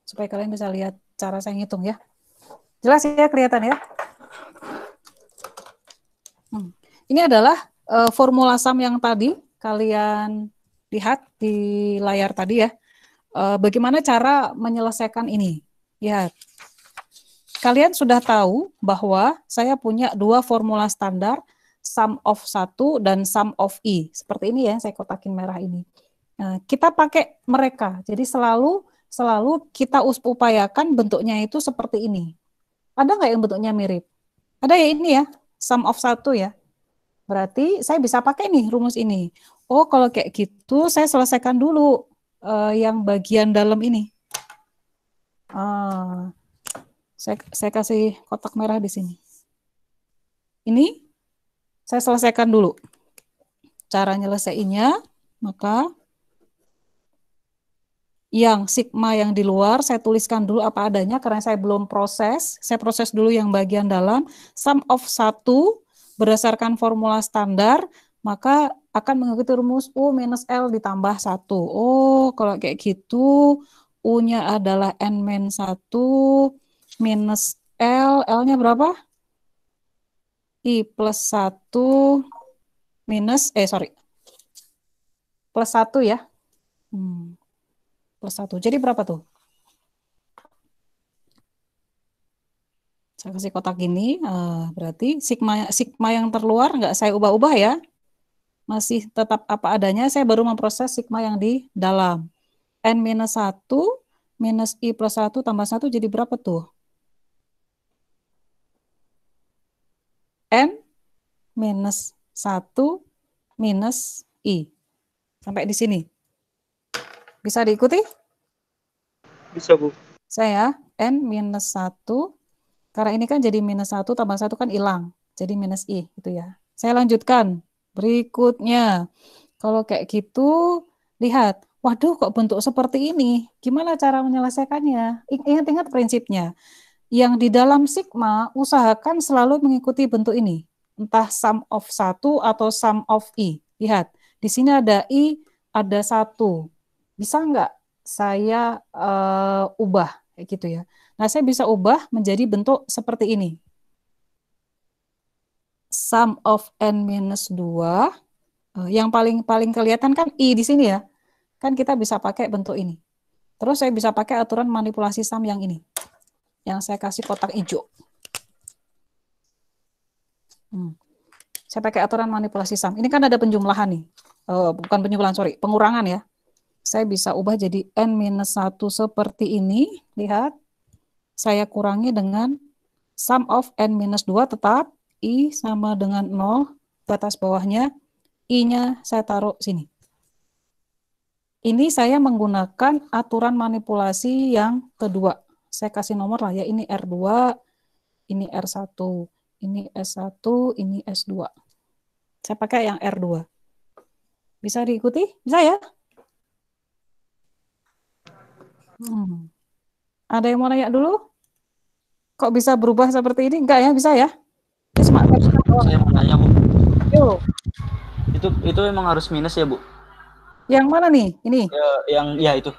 Supaya kalian bisa lihat cara saya ngitung ya. Jelas ya, kelihatan ya? Ini adalah formula sum yang tadi kalian lihat di layar tadi ya. Bagaimana cara menyelesaikan ini? Lihat. Kalian sudah tahu bahwa saya punya dua formula standar, sum of 1 dan sum of i. Seperti ini ya, saya kotakin merah ini. Nah, kita pakai mereka. Jadi selalu kita upayakan bentuknya itu seperti ini. Ada nggak yang bentuknya mirip? Ada ya ini ya, sum of 1 ya. Berarti saya bisa pakai nih rumus ini. Oh, kalau kayak gitu saya selesaikan dulu yang bagian dalam ini. Saya kasih kotak merah di sini. Ini saya selesaikan dulu. Cara nyelesaiinnya, maka yang sigma yang di luar saya tuliskan dulu apa adanya karena saya belum proses. Saya proses dulu yang bagian dalam. Sum of 1 berdasarkan formula standar, maka akan mengikuti rumus U minus L ditambah 1. Oh, kalau kayak gitu, U-nya adalah N-1 minus L, L-nya berapa? I plus 1 minus, plus 1 ya. Plus 1, jadi berapa tuh? Saya kasih kotak gini, berarti sigma yang terluar nggak saya ubah-ubah ya. Masih tetap apa adanya, saya baru memproses sigma yang di dalam. N-1 minus I plus 1 tambah 1 jadi berapa tuh? N minus 1 minus I. Sampai di sini. Bisa diikuti? Bisa, Bu. Saya N minus 1, karena ini kan jadi minus 1 tambah 1 kan hilang. Jadi minus I gitu ya. Saya lanjutkan. Berikutnya. Kalau kayak gitu, lihat. Waduh, kok bentuk seperti ini? Gimana cara menyelesaikannya? Ingat-ingat prinsipnya. Yang di dalam sigma, usahakan selalu mengikuti bentuk ini. Entah sum of 1 atau sum of I. Lihat, di sini ada I, ada 1. Bisa nggak saya ubah? Kayak gitu ya. Nah, saya bisa ubah menjadi bentuk seperti ini. Sum of N-2. Yang paling kelihatan kan I di sini ya. Kan kita bisa pakai bentuk ini. Terus saya bisa pakai aturan manipulasi sum yang ini. Yang saya kasih kotak hijau. Saya pakai aturan manipulasi sum. Ini kan ada penjumlahan nih. Bukan penjumlahan, sorry. Pengurangan ya. Saya bisa ubah jadi N-1 seperti ini. Lihat. Saya kurangi dengan sum of N-2 tetap. I sama dengan 0. Batas bawahnya. I-nya saya taruh sini. Ini saya menggunakan aturan manipulasi yang kedua. Saya kasih nomor lah ya, ini R2, ini R1, ini S1, ini S2. Saya pakai yang R2. Bisa diikuti? Bisa ya? Ada yang mau nanya dulu? Kok bisa berubah seperti ini? Enggak ya? Bisa ya? Saya mau nanya, Bu. Yuk. Itu emang harus minus ya, Bu? Yang mana nih? Ini? Ya itu.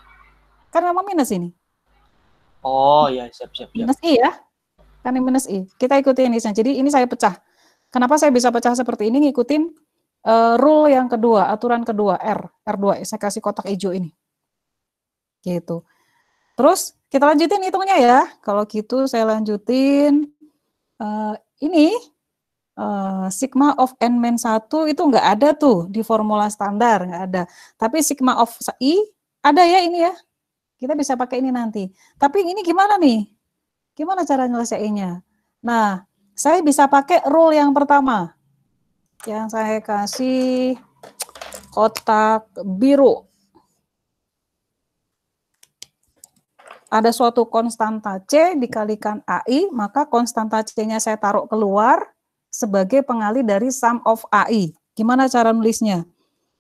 Kan memang minus ini. Oh ya, siap. Minus I ya. Kan ini minus I. Kita ikuti ini. Jadi ini saya pecah. Kenapa saya bisa pecah seperti ini? Ngikutin rule yang kedua, aturan kedua, R2. Saya kasih kotak hijau ini. Gitu. Terus kita lanjutin hitungnya ya. Kalau gitu saya lanjutin. Ini sigma of n-1 itu nggak ada tuh di formula standar, nggak ada. Tapi sigma of I ada ya ini ya. Kita bisa pakai ini nanti. Tapi ini gimana nih? Gimana cara nyelesainnya? Nah, saya bisa pakai rule yang pertama. Yang saya kasih kotak biru. Ada suatu konstanta C dikalikan AI, maka konstanta C-nya saya taruh keluar sebagai pengali dari sum of AI. Gimana cara nulisnya?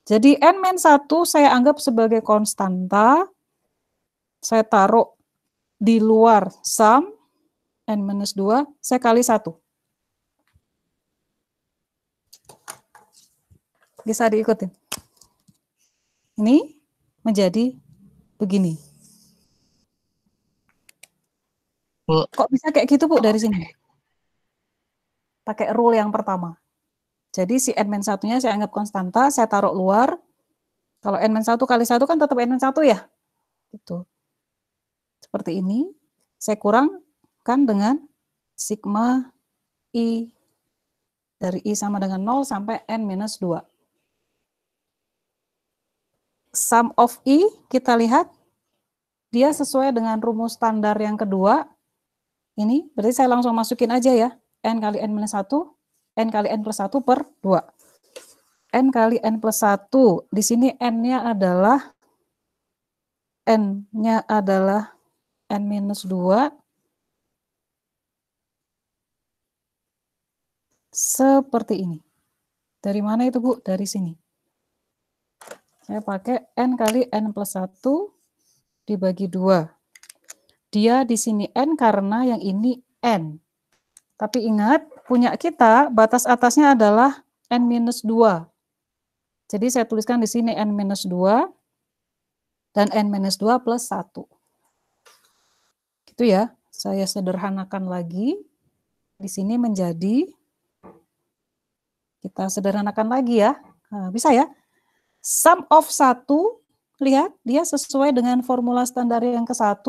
Jadi n-1 saya anggap sebagai konstanta, saya taruh di luar sum, n-2, saya kali 1. Bisa diikutin. Ini menjadi begini. Kok bisa kayak gitu, Bu, dari sini? Pakai rule yang pertama. Jadi si n-1-nya saya anggap konstanta, saya taruh luar. Kalau n-1 kali 1 kan tetap n-1 ya? Gitu. Seperti ini. Saya kurangkan dengan sigma I. Dari I sama dengan 0 sampai n-2. Sum of I, kita lihat, dia sesuai dengan rumus standar yang kedua. Ini, berarti saya langsung masukin aja ya. N kali n-1, N kali n plus 1 per 2. N kali n plus 1, di sini N-nya adalah n-2. Seperti ini. Dari mana itu, Bu? Dari sini. Saya pakai N kali n plus 1 dibagi 2. Dia di sini N karena yang ini N. Tapi ingat, punya kita batas atasnya adalah n-2. Jadi saya tuliskan di sini n-2 dan n-2 plus 1. Gitu ya, saya sederhanakan lagi. Di sini menjadi, kita sederhanakan lagi ya, nah, bisa ya. Sum of 1, lihat, dia sesuai dengan formula standar yang ke-1,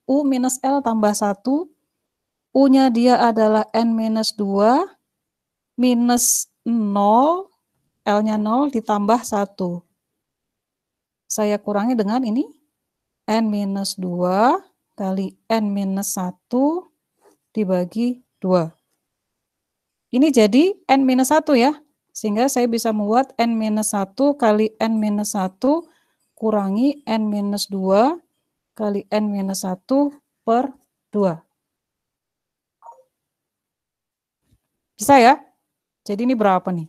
U minus L tambah 1, U-nya dia adalah n-2 minus 0, L-nya 0 ditambah 1. Saya kurangi dengan ini, n-2 kali n-1 dibagi 2. Ini jadi n-1 ya, sehingga saya bisa membuat n-1 kali n-1 kurangi n-2 kali n-1 per 2. Bisa ya? Jadi ini berapa nih?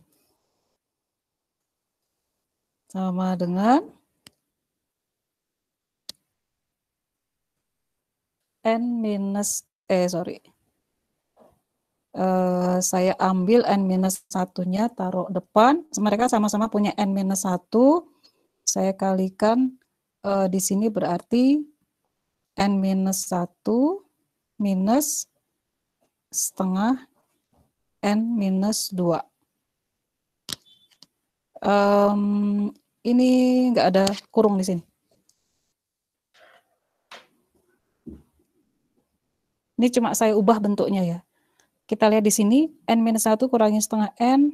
Sama dengan saya ambil n-1-nya taruh depan. Mereka sama-sama punya n-1. Saya kalikan di sini berarti n-1 minus setengah n-2. Ini nggak ada kurung di sini. Ini cuma saya ubah bentuknya ya. Kita lihat di sini, n-1 kurangi setengah n.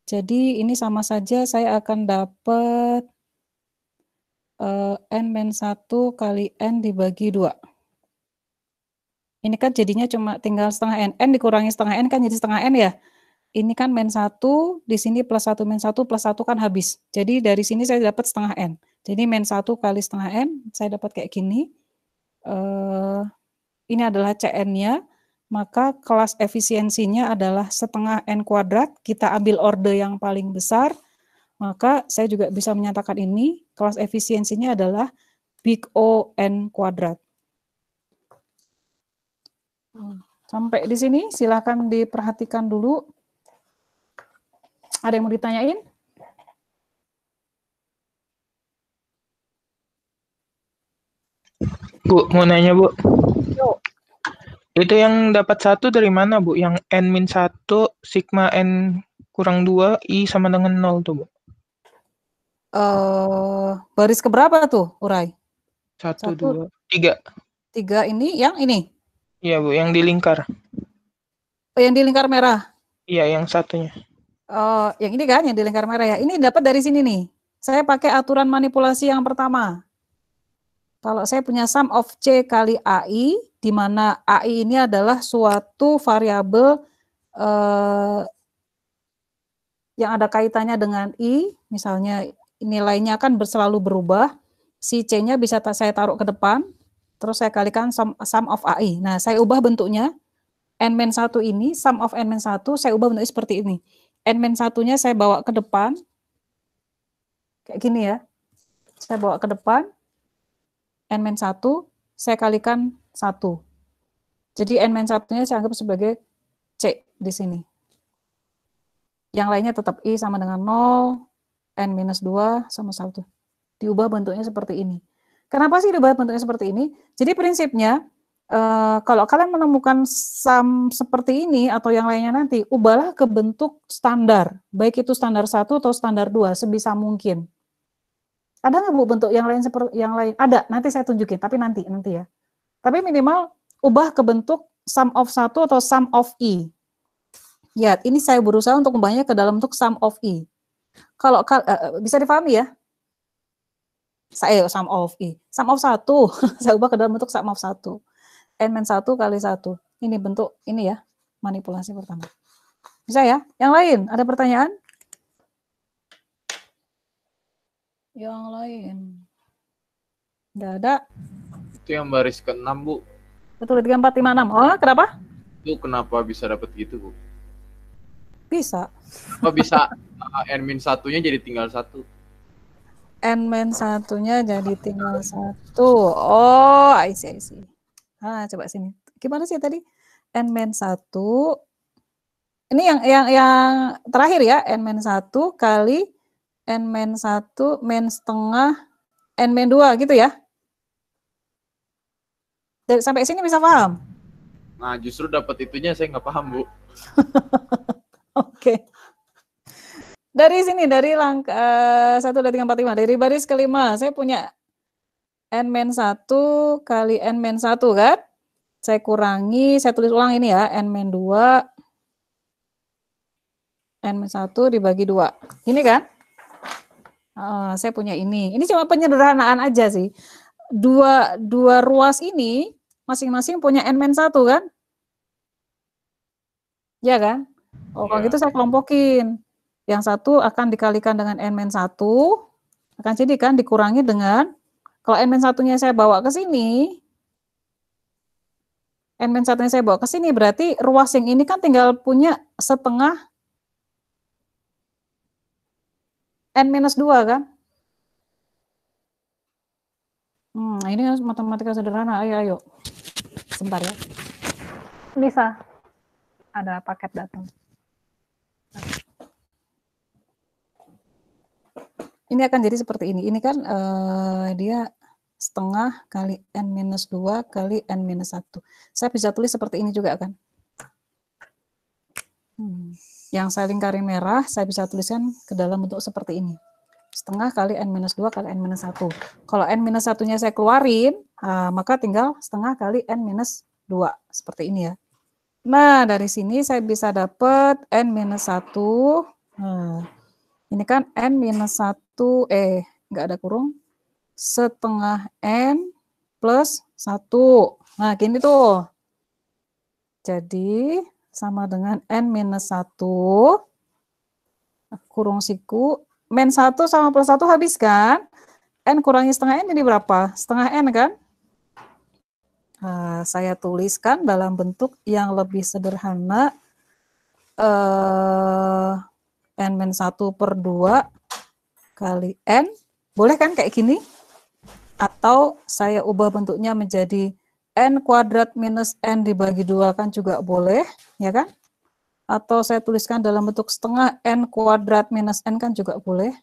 Jadi ini sama saja saya akan dapat n-1 kali n dibagi 2. Ini kan jadinya cuma tinggal setengah n. N dikurangi setengah n kan jadi setengah n ya. Ini kan min 1, di sini plus 1 min 1 plus 1 kan habis. Jadi dari sini saya dapat setengah n. Jadi min 1 kali setengah n, saya dapat kayak gini. Ini adalah Cn-nya, maka kelas efisiensinya adalah setengah n kuadrat. Kita ambil orde yang paling besar, maka saya juga bisa menyatakan ini, kelas efisiensinya adalah big O n kuadrat. Sampai di sini, silakan diperhatikan dulu. Ada yang mau ditanyain? Bu, mau nanya, Bu. Yuk. Itu yang dapat 1 dari mana, Bu? Yang N-1, sigma N kurang 2, I sama dengan 0 tuh, Bu? Baris keberapa tuh, Urai? 1, 2, 3. 3 ini, yang ini? Iya, Bu, yang di lingkar. Oh, yang di lingkar merah? Iya, yang satunya. Oh, yang ini kan, yang di lingkar merah ya. Ini dapat dari sini nih. Saya pakai aturan manipulasi yang pertama. Kalau saya punya sum of C kali AI, di mana AI ini adalah suatu variabel yang ada kaitannya dengan I, misalnya nilainya kan selalu berubah, si C-nya bisa saya taruh ke depan, terus saya kalikan sum of AI. Nah, saya ubah bentuknya, N-1 ini, sum of N-1, saya ubah bentuknya seperti ini. N-1-nya saya bawa ke depan, kayak gini ya, saya bawa ke depan, N-1, saya kalikan 1. Jadi N-1-nya saya anggap sebagai C di sini. Yang lainnya tetap I sama dengan 0, N-2 sama 1. Diubah bentuknya seperti ini. Kenapa sih diubah bentuknya seperti ini? Jadi prinsipnya, kalau kalian menemukan sum seperti ini atau yang lainnya nanti, ubahlah ke bentuk standar. Baik itu standar 1 atau standar 2, sebisa mungkin. Ada nggak Bu bentuk yang lain seperti yang lain? Ada, nanti saya tunjukin, tapi nanti ya. Tapi minimal ubah ke bentuk sum of 1 atau sum of I. Ya, ini saya berusaha untuk membahasnya ke dalam bentuk sum of I. Kalau bisa dipahami ya? Saya sum of I. Sum of 1, saya ubah ke dalam bentuk sum of 1. N-1 kali 1. Ini bentuk ini ya, manipulasi pertama. Bisa ya? Yang lain, ada pertanyaan? Yang lain. Enggak ada. Itu yang baris ke-6, Bu. Betul, 3, 4, 5, 6. Oh, kenapa? Itu kenapa bisa dapat gitu, Bu? Bisa. Oh, bisa N-1-nya jadi tinggal 1. N-1-nya jadi tinggal 1. Oh, I see. Ah, coba sini. Gimana sih tadi? N-1. Ini yang terakhir ya, N-1 kali N-1 min setengah N-2 gitu ya. Dari sampai sini bisa paham? Nah, justru dapat itunya saya nggak paham, Bu. Oke. Dari sini, dari langkah 1, 2, 3, 4, 5. Dari baris kelima, saya punya N-1 kali N-1 kan? Saya kurangi, saya tulis ulang ini ya, N-2, N-1 dibagi 2. Ini kan? Saya punya ini. Ini cuma penyederhanaan aja sih. Dua ruas ini masing-masing punya N-1 kan? Ya kan? Oh, kalau gitu saya kelompokin. Yang satu akan dikalikan dengan N-1, akan jadi kan dikurangi dengan, kalau N-1-nya saya bawa ke sini, N-1-nya saya bawa ke sini, berarti ruas yang ini kan tinggal punya setengah N-2 kan? Ini matematika sederhana, ayo. Sebentar ya. Bisa. Ada paket datang. Ini akan jadi seperti ini. Ini kan dia setengah kali N-2 kali N-1. Saya bisa tulis seperti ini juga kan? Yang saya lingkari merah, saya bisa tuliskan ke dalam bentuk seperti ini. Setengah kali N-2 kali N-1. Kalau N-1-nya saya keluarin, maka tinggal setengah kali N-2. Seperti ini ya. Nah, dari sini saya bisa dapat N-1. Nah, ini kan N-1, nggak ada kurung, setengah N plus 1. Nah, gini tuh. Jadi, sama dengan N-1, kurung siku, min 1 sama plus 1 habis kan? N kurangi setengah N jadi berapa? Setengah N kan? Saya tuliskan dalam bentuk yang lebih sederhana, N-1 per 2 kali N. Boleh kan kayak gini? Atau saya ubah bentuknya menjadi N kuadrat minus N dibagi 2 kan juga boleh, ya kan? Atau saya tuliskan dalam bentuk setengah N kuadrat minus N kan juga boleh.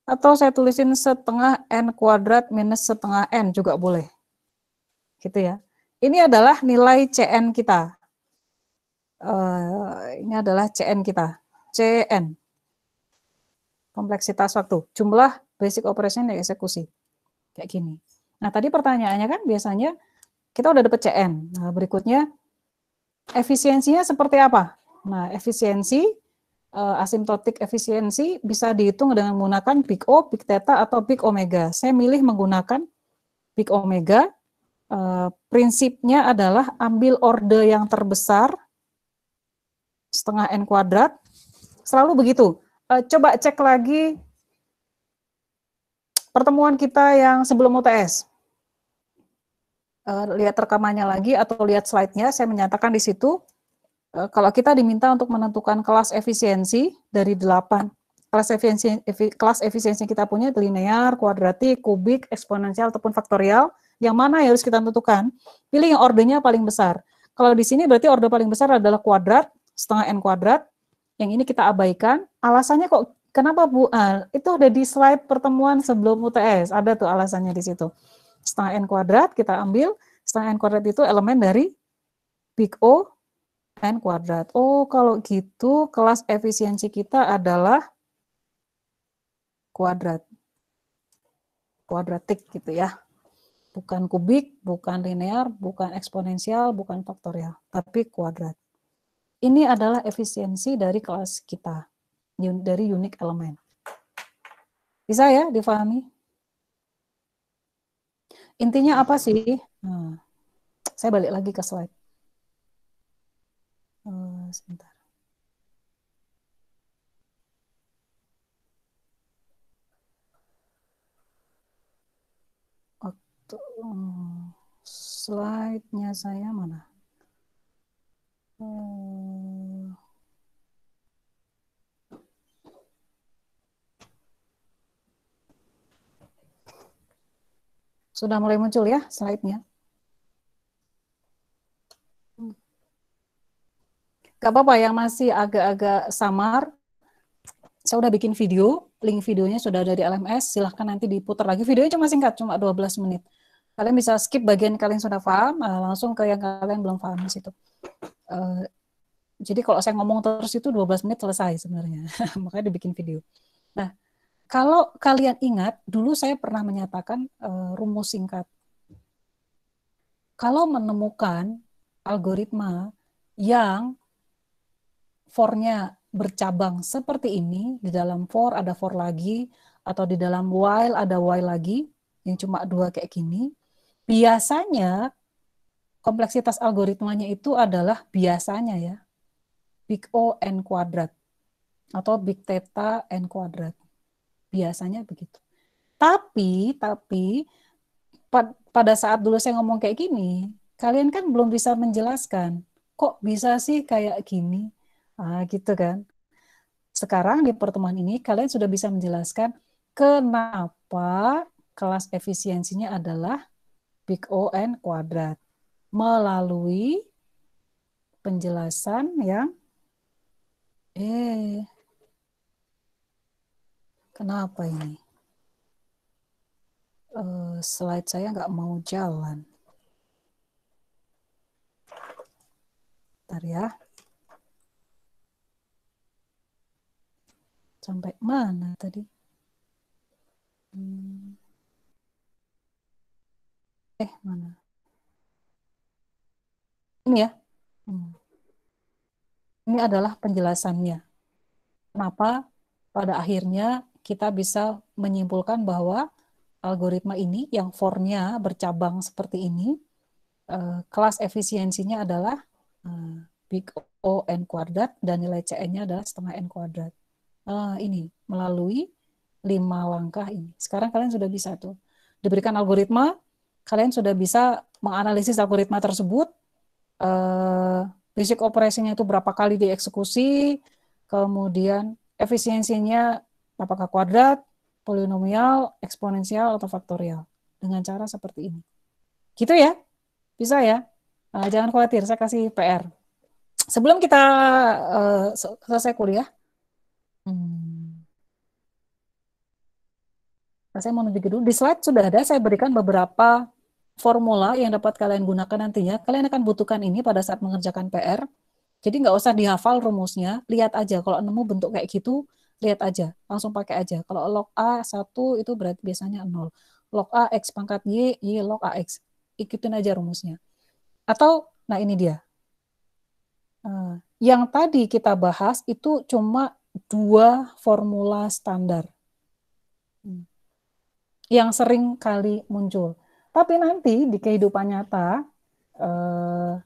Atau saya tulisin setengah N kuadrat minus setengah N juga boleh. Gitu ya. Ini adalah nilai CN kita. Ini adalah CN kita. CN. Kompleksitas waktu. Jumlah basic operation yang eksekusi. Kayak gini. Nah, tadi pertanyaannya kan biasanya kita udah dapat CN. Nah, berikutnya efisiensinya seperti apa? Nah, efisiensi, asymptotic efisiensi bisa dihitung dengan menggunakan big O, big theta, atau big omega. Saya milih menggunakan big omega. Prinsipnya adalah ambil orde yang terbesar, setengah N kuadrat, selalu begitu. Coba cek lagi pertemuan kita yang sebelum UTS. Lihat rekamannya lagi atau lihat slide-nya, saya menyatakan di situ, kalau kita diminta untuk menentukan kelas efisiensi dari 8, kelas efisiensi kita punya linear, kuadratik, kubik, eksponensial, ataupun faktorial, yang mana yang harus kita tentukan? Pilih yang ordenya paling besar. Kalau di sini berarti orde paling besar adalah kuadrat, setengah N kuadrat, yang ini kita abaikan. Alasannya kok, kenapa Bu? Itu udah di slide pertemuan sebelum UTS, ada tuh alasannya di situ. Setengah N kuadrat kita ambil, setengah N kuadrat itu elemen dari big O N kuadrat. Oh, kalau gitu kelas efisiensi kita adalah kuadrat. Kuadratik gitu ya. Bukan kubik, bukan linear, bukan eksponensial, bukan faktorial, tapi kuadrat. Ini adalah efisiensi dari kelas kita, dari unique element. Bisa ya difahami? Intinya apa sih? Nah, saya balik lagi ke slide. Sebentar. Slide-nya saya mana? Sudah mulai muncul ya slide-nya? Gak apa-apa yang masih agak-agak samar. Saya udah bikin video, link videonya sudah ada di LMS, silahkan nanti diputar lagi. Videonya cuma singkat, cuma 12 menit. Kalian bisa skip bagian kalian sudah paham, langsung ke yang kalian belum paham di situ. Jadi kalau saya ngomong terus itu 12 menit selesai sebenarnya, makanya dibikin video. Nah, kalau kalian ingat, dulu saya pernah menyatakan rumus singkat. Kalau menemukan algoritma yang for-nya bercabang seperti ini, di dalam for ada for lagi, atau di dalam while ada while lagi, yang cuma 2 kayak gini, biasanya kompleksitas algoritmanya itu adalah biasanya ya, big O N kuadrat, atau big theta N kuadrat. Biasanya begitu. Tapi pada saat dulu saya ngomong kayak gini, kalian kan belum bisa menjelaskan, kok bisa sih kayak gini? Gitu kan. Sekarang di pertemuan ini kalian sudah bisa menjelaskan kenapa kelas efisiensinya adalah big O N kuadrat melalui penjelasan yang kenapa ini? Slide saya nggak mau jalan. Bentar ya. Sampai mana tadi? Mana? Ini ya. Ini adalah penjelasannya. Kenapa pada akhirnya kita bisa menyimpulkan bahwa algoritma ini yang for-nya bercabang seperti ini, kelas efisiensinya adalah big O N kuadrat dan nilai CN-nya adalah setengah N kuadrat. Ini melalui 5 langkah ini. Sekarang kalian sudah bisa tuh. Diberikan algoritma, kalian sudah bisa menganalisis algoritma tersebut, basic operasinya itu berapa kali dieksekusi, kemudian efisiensinya apakah kuadrat, polinomial, eksponensial, atau faktorial. Dengan cara seperti ini. Gitu ya? Bisa ya? Jangan khawatir, saya kasih PR. Sebelum kita selesai kuliah, saya mau nunjukin dulu, di slide sudah ada, saya berikan beberapa formula yang dapat kalian gunakan nantinya. Kalian akan butuhkan ini pada saat mengerjakan PR. Jadi nggak usah dihafal rumusnya, lihat aja. Kalau nemu bentuk kayak gitu, lihat aja, langsung pakai aja. Kalau log A 1 itu berarti biasanya 0. Log A X pangkat Y log AX. Ikutin aja rumusnya. Atau, nah ini dia. Yang tadi kita bahas itu cuma 2 formula standar. Yang sering kali muncul. Tapi nanti di kehidupan nyata,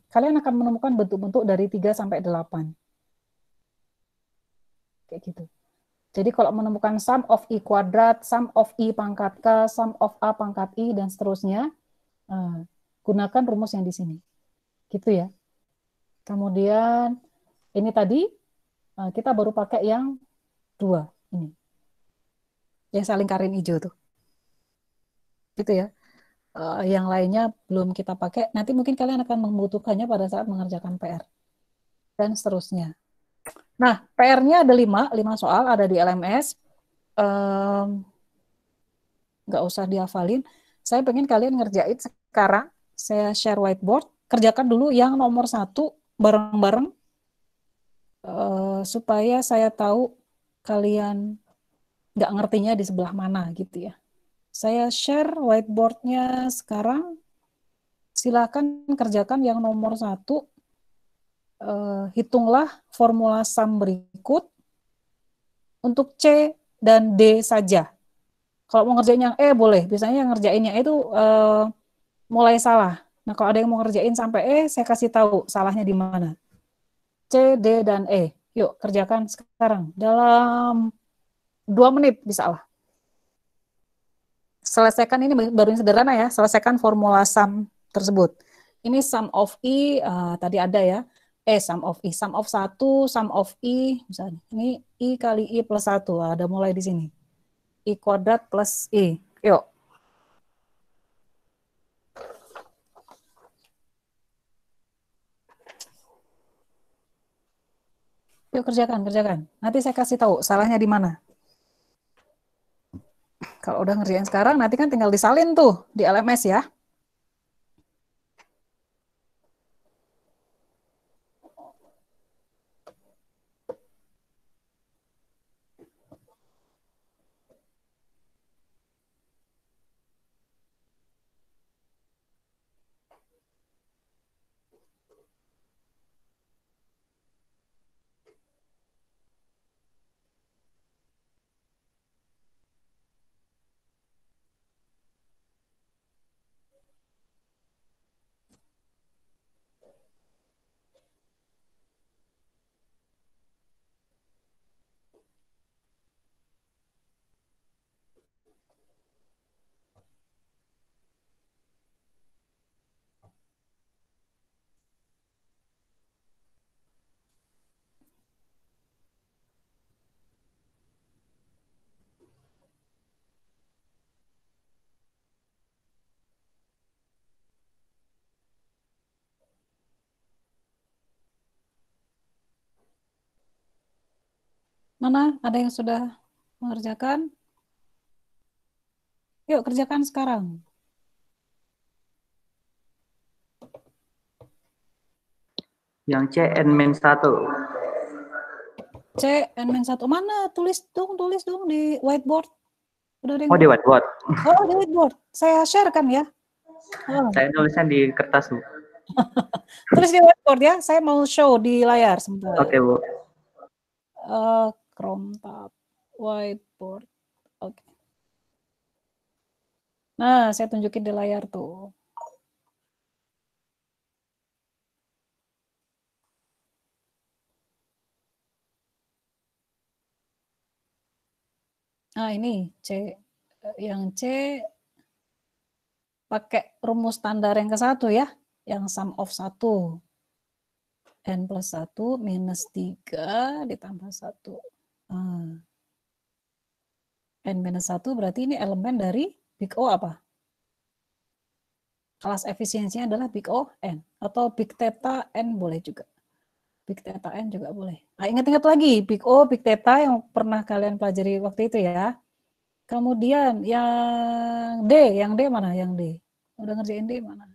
kalian akan menemukan bentuk-bentuk dari 3 sampai 8. Kayak gitu. Jadi kalau menemukan sum of I kuadrat, sum of I pangkat K, sum of A pangkat I, dan seterusnya, gunakan rumus yang di sini. Gitu ya. Kemudian, ini tadi, kita baru pakai yang 2. Ini. Yang saling lingkarin hijau tuh. Gitu ya. Yang lainnya belum kita pakai, nanti mungkin kalian akan membutuhkannya pada saat mengerjakan PR. Dan seterusnya. Nah, PR-nya ada 5 soal, ada di LMS. Nggak usah dihafalin. Saya pengen kalian ngerjain sekarang, saya share whiteboard, kerjakan dulu yang nomor 1 bareng-bareng, supaya saya tahu kalian nggak ngertinya di sebelah mana gitu ya. Saya share whiteboard-nya sekarang. Silakan kerjakan yang nomor 1. Hitunglah formula sum berikut untuk C dan D saja. Kalau mau ngerjain yang E boleh. Biasanya yang ngerjainnya itu mulai salah. Nah kalau ada yang mau ngerjain sampai E, saya kasih tahu salahnya di mana. C, D, dan E. Yuk kerjakan sekarang. Dalam 2 menit bisa lah. Selesaikan ini baru yang sederhana ya, selesaikan formula sum tersebut. Ini sum of I, tadi ada ya, sum of I, sum of 1, sum of I, misalnya, ini I kali I plus 1, ada mulai di sini. I kuadrat plus I, yuk. Yuk kerjakan. Nanti saya kasih tahu salahnya di mana. Kalau udah ngerjain sekarang, nanti kan tinggal disalin tuh di LMS ya. Mana? Ada yang sudah mengerjakan? Yuk kerjakan sekarang. Yang C N-1. C N-1. Mana? Tulis dong di whiteboard. Udah ada yang... Oh, di whiteboard. Oh, di whiteboard. Saya share kan ya? Oh. Saya nulisnya di kertas, Bu. Tulis di whiteboard ya. Saya mau show di layar sebentar. Oke, Bu. Chrome tab whiteboard. Oke. Nah, saya tunjukin di layar tuh. Nah, ini C. Yang C pakai rumus standar yang ke-1 ya, yang sum of 1. N plus 1 minus 3 ditambah 1. N minus 1 berarti ini elemen dari big O apa? Kelas efisiensinya adalah big O N. Atau big theta N boleh juga. Big theta N juga boleh. Nah, ingat-ingat lagi, big O, big theta yang pernah kalian pelajari waktu itu ya. Kemudian yang D mana? Yang D. Udah ngerjain D mana?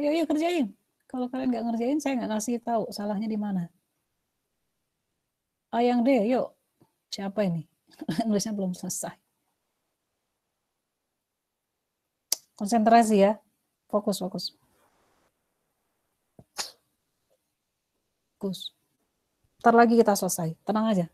Yuk kerjain. Kalau kalian nggak ngerjain, saya nggak ngasih tahu salahnya di mana. Yang D, yuk. Siapa ini? Nulisnya belum selesai. Konsentrasi ya. Fokus. Ntar lagi kita selesai. Tenang aja.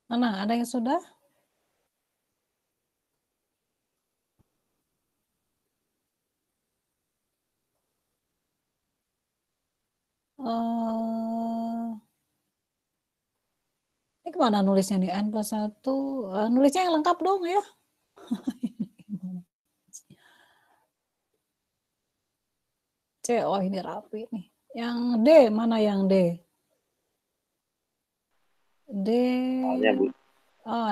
Mana? Ada yang sudah? Ini kemana nulisnya nih? N+1. Nulisnya yang lengkap dong ya. C, oh ini rapi nih. Yang D, mana yang D? D.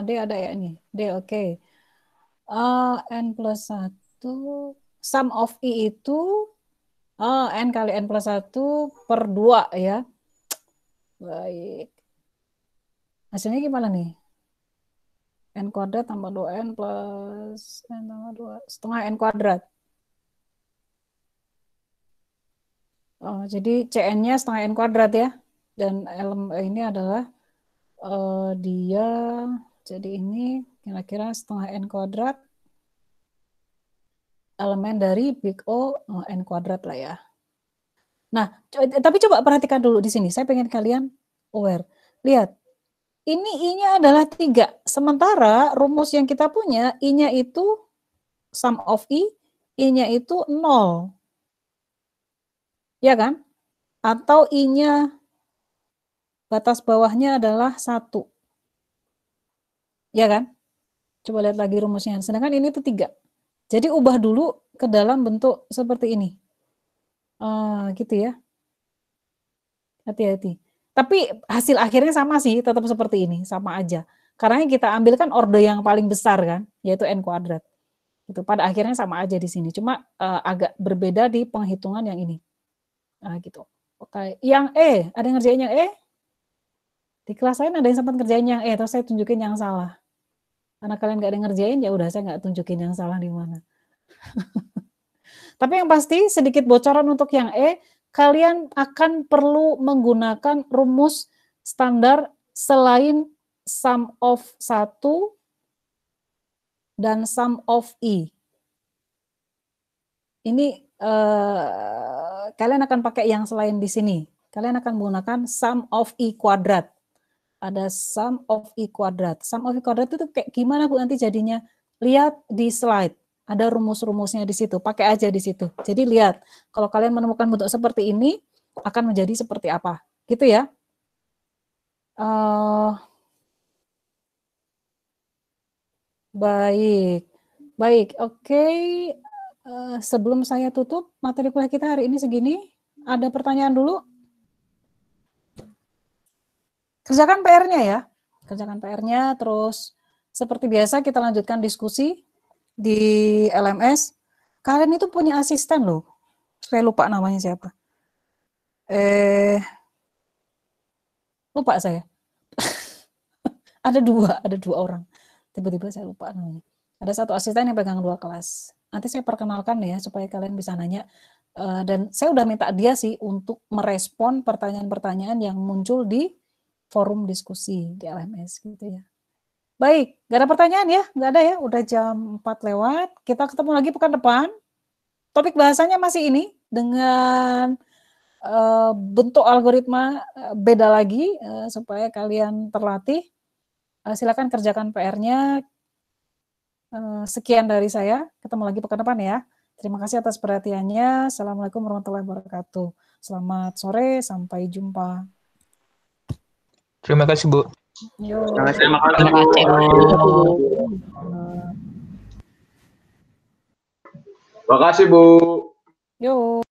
D ada ya ini. D, oke. N+1. Sum of I itu N kali N+1 per 2 ya. Baik. Hasilnya gimana nih? N kuadrat tambah 2N plus N tambah 2. Setengah N kuadrat. Jadi CN-nya setengah N kuadrat ya. Dan ini adalah dia, jadi ini kira-kira setengah N kuadrat. Elemen dari big O N kuadrat lah ya. Nah, tapi coba perhatikan dulu di sini. Saya pengen kalian aware. Lihat, ini I-nya adalah 3. Sementara rumus yang kita punya, I-nya itu sum of I-nya itu 0. Ya kan? Atau I-nya batas bawahnya adalah 1. Ya kan? Coba lihat lagi rumusnya. Sedangkan ini tuh 3. Jadi ubah dulu ke dalam bentuk seperti ini. Gitu ya. Hati-hati. Tapi hasil akhirnya sama sih, tetap seperti ini, sama aja. Karena yang kita ambil kan order yang paling besar kan, yaitu N kuadrat. Itu pada akhirnya sama aja di sini. Cuma agak berbeda di penghitungan yang ini. Gitu. Oke. Yang E, ada yang ngerjain yang E? Di kelas lain ada yang sempat ngerjain yang E, terus saya tunjukin yang salah. Karena kalian nggak ada yang ngerjain, ya udah saya nggak tunjukin yang salah di mana. Tapi yang pasti sedikit bocoran untuk yang E, kalian akan perlu menggunakan rumus standar selain sum of 1 dan sum of I. Ini kalian akan pakai yang selain di sini. Kalian akan menggunakan sum of I kuadrat. Ada sum of I kuadrat. Sum of I kuadrat itu kayak gimana Bu nanti jadinya? Lihat di slide. Ada rumus-rumusnya di situ. Pakai aja di situ. Jadi lihat, kalau kalian menemukan bentuk seperti ini, akan menjadi seperti apa. Gitu ya. Baik. Baik, oke. Sebelum saya tutup, materi kuliah kita hari ini segini. Ada pertanyaan dulu? Kerjakan PR-nya ya. Kerjakan PR-nya, terus seperti biasa kita lanjutkan diskusi di LMS. Kalian itu punya asisten loh. Saya lupa namanya siapa. Lupa saya. Ada dua orang. Tiba-tiba saya lupa namanya. Ada satu asisten yang pegang 2 kelas. Nanti saya perkenalkan ya supaya kalian bisa nanya. Dan saya udah minta dia sih untuk merespon pertanyaan-pertanyaan yang muncul di forum diskusi di LMS gitu ya. Baik, gak ada pertanyaan ya? Gak ada ya? Udah jam 4 lewat. Kita ketemu lagi pekan depan. Topik bahasanya masih ini dengan bentuk algoritma beda lagi supaya kalian terlatih. Silakan kerjakan PR-nya. Sekian dari saya. Ketemu lagi pekan depan ya. Terima kasih atas perhatiannya. Assalamualaikum warahmatullahi wabarakatuh. Selamat sore, sampai jumpa. Terima kasih, Bu. Yo. Terima kasih, Bu. Terima kasih, Bu. Yo.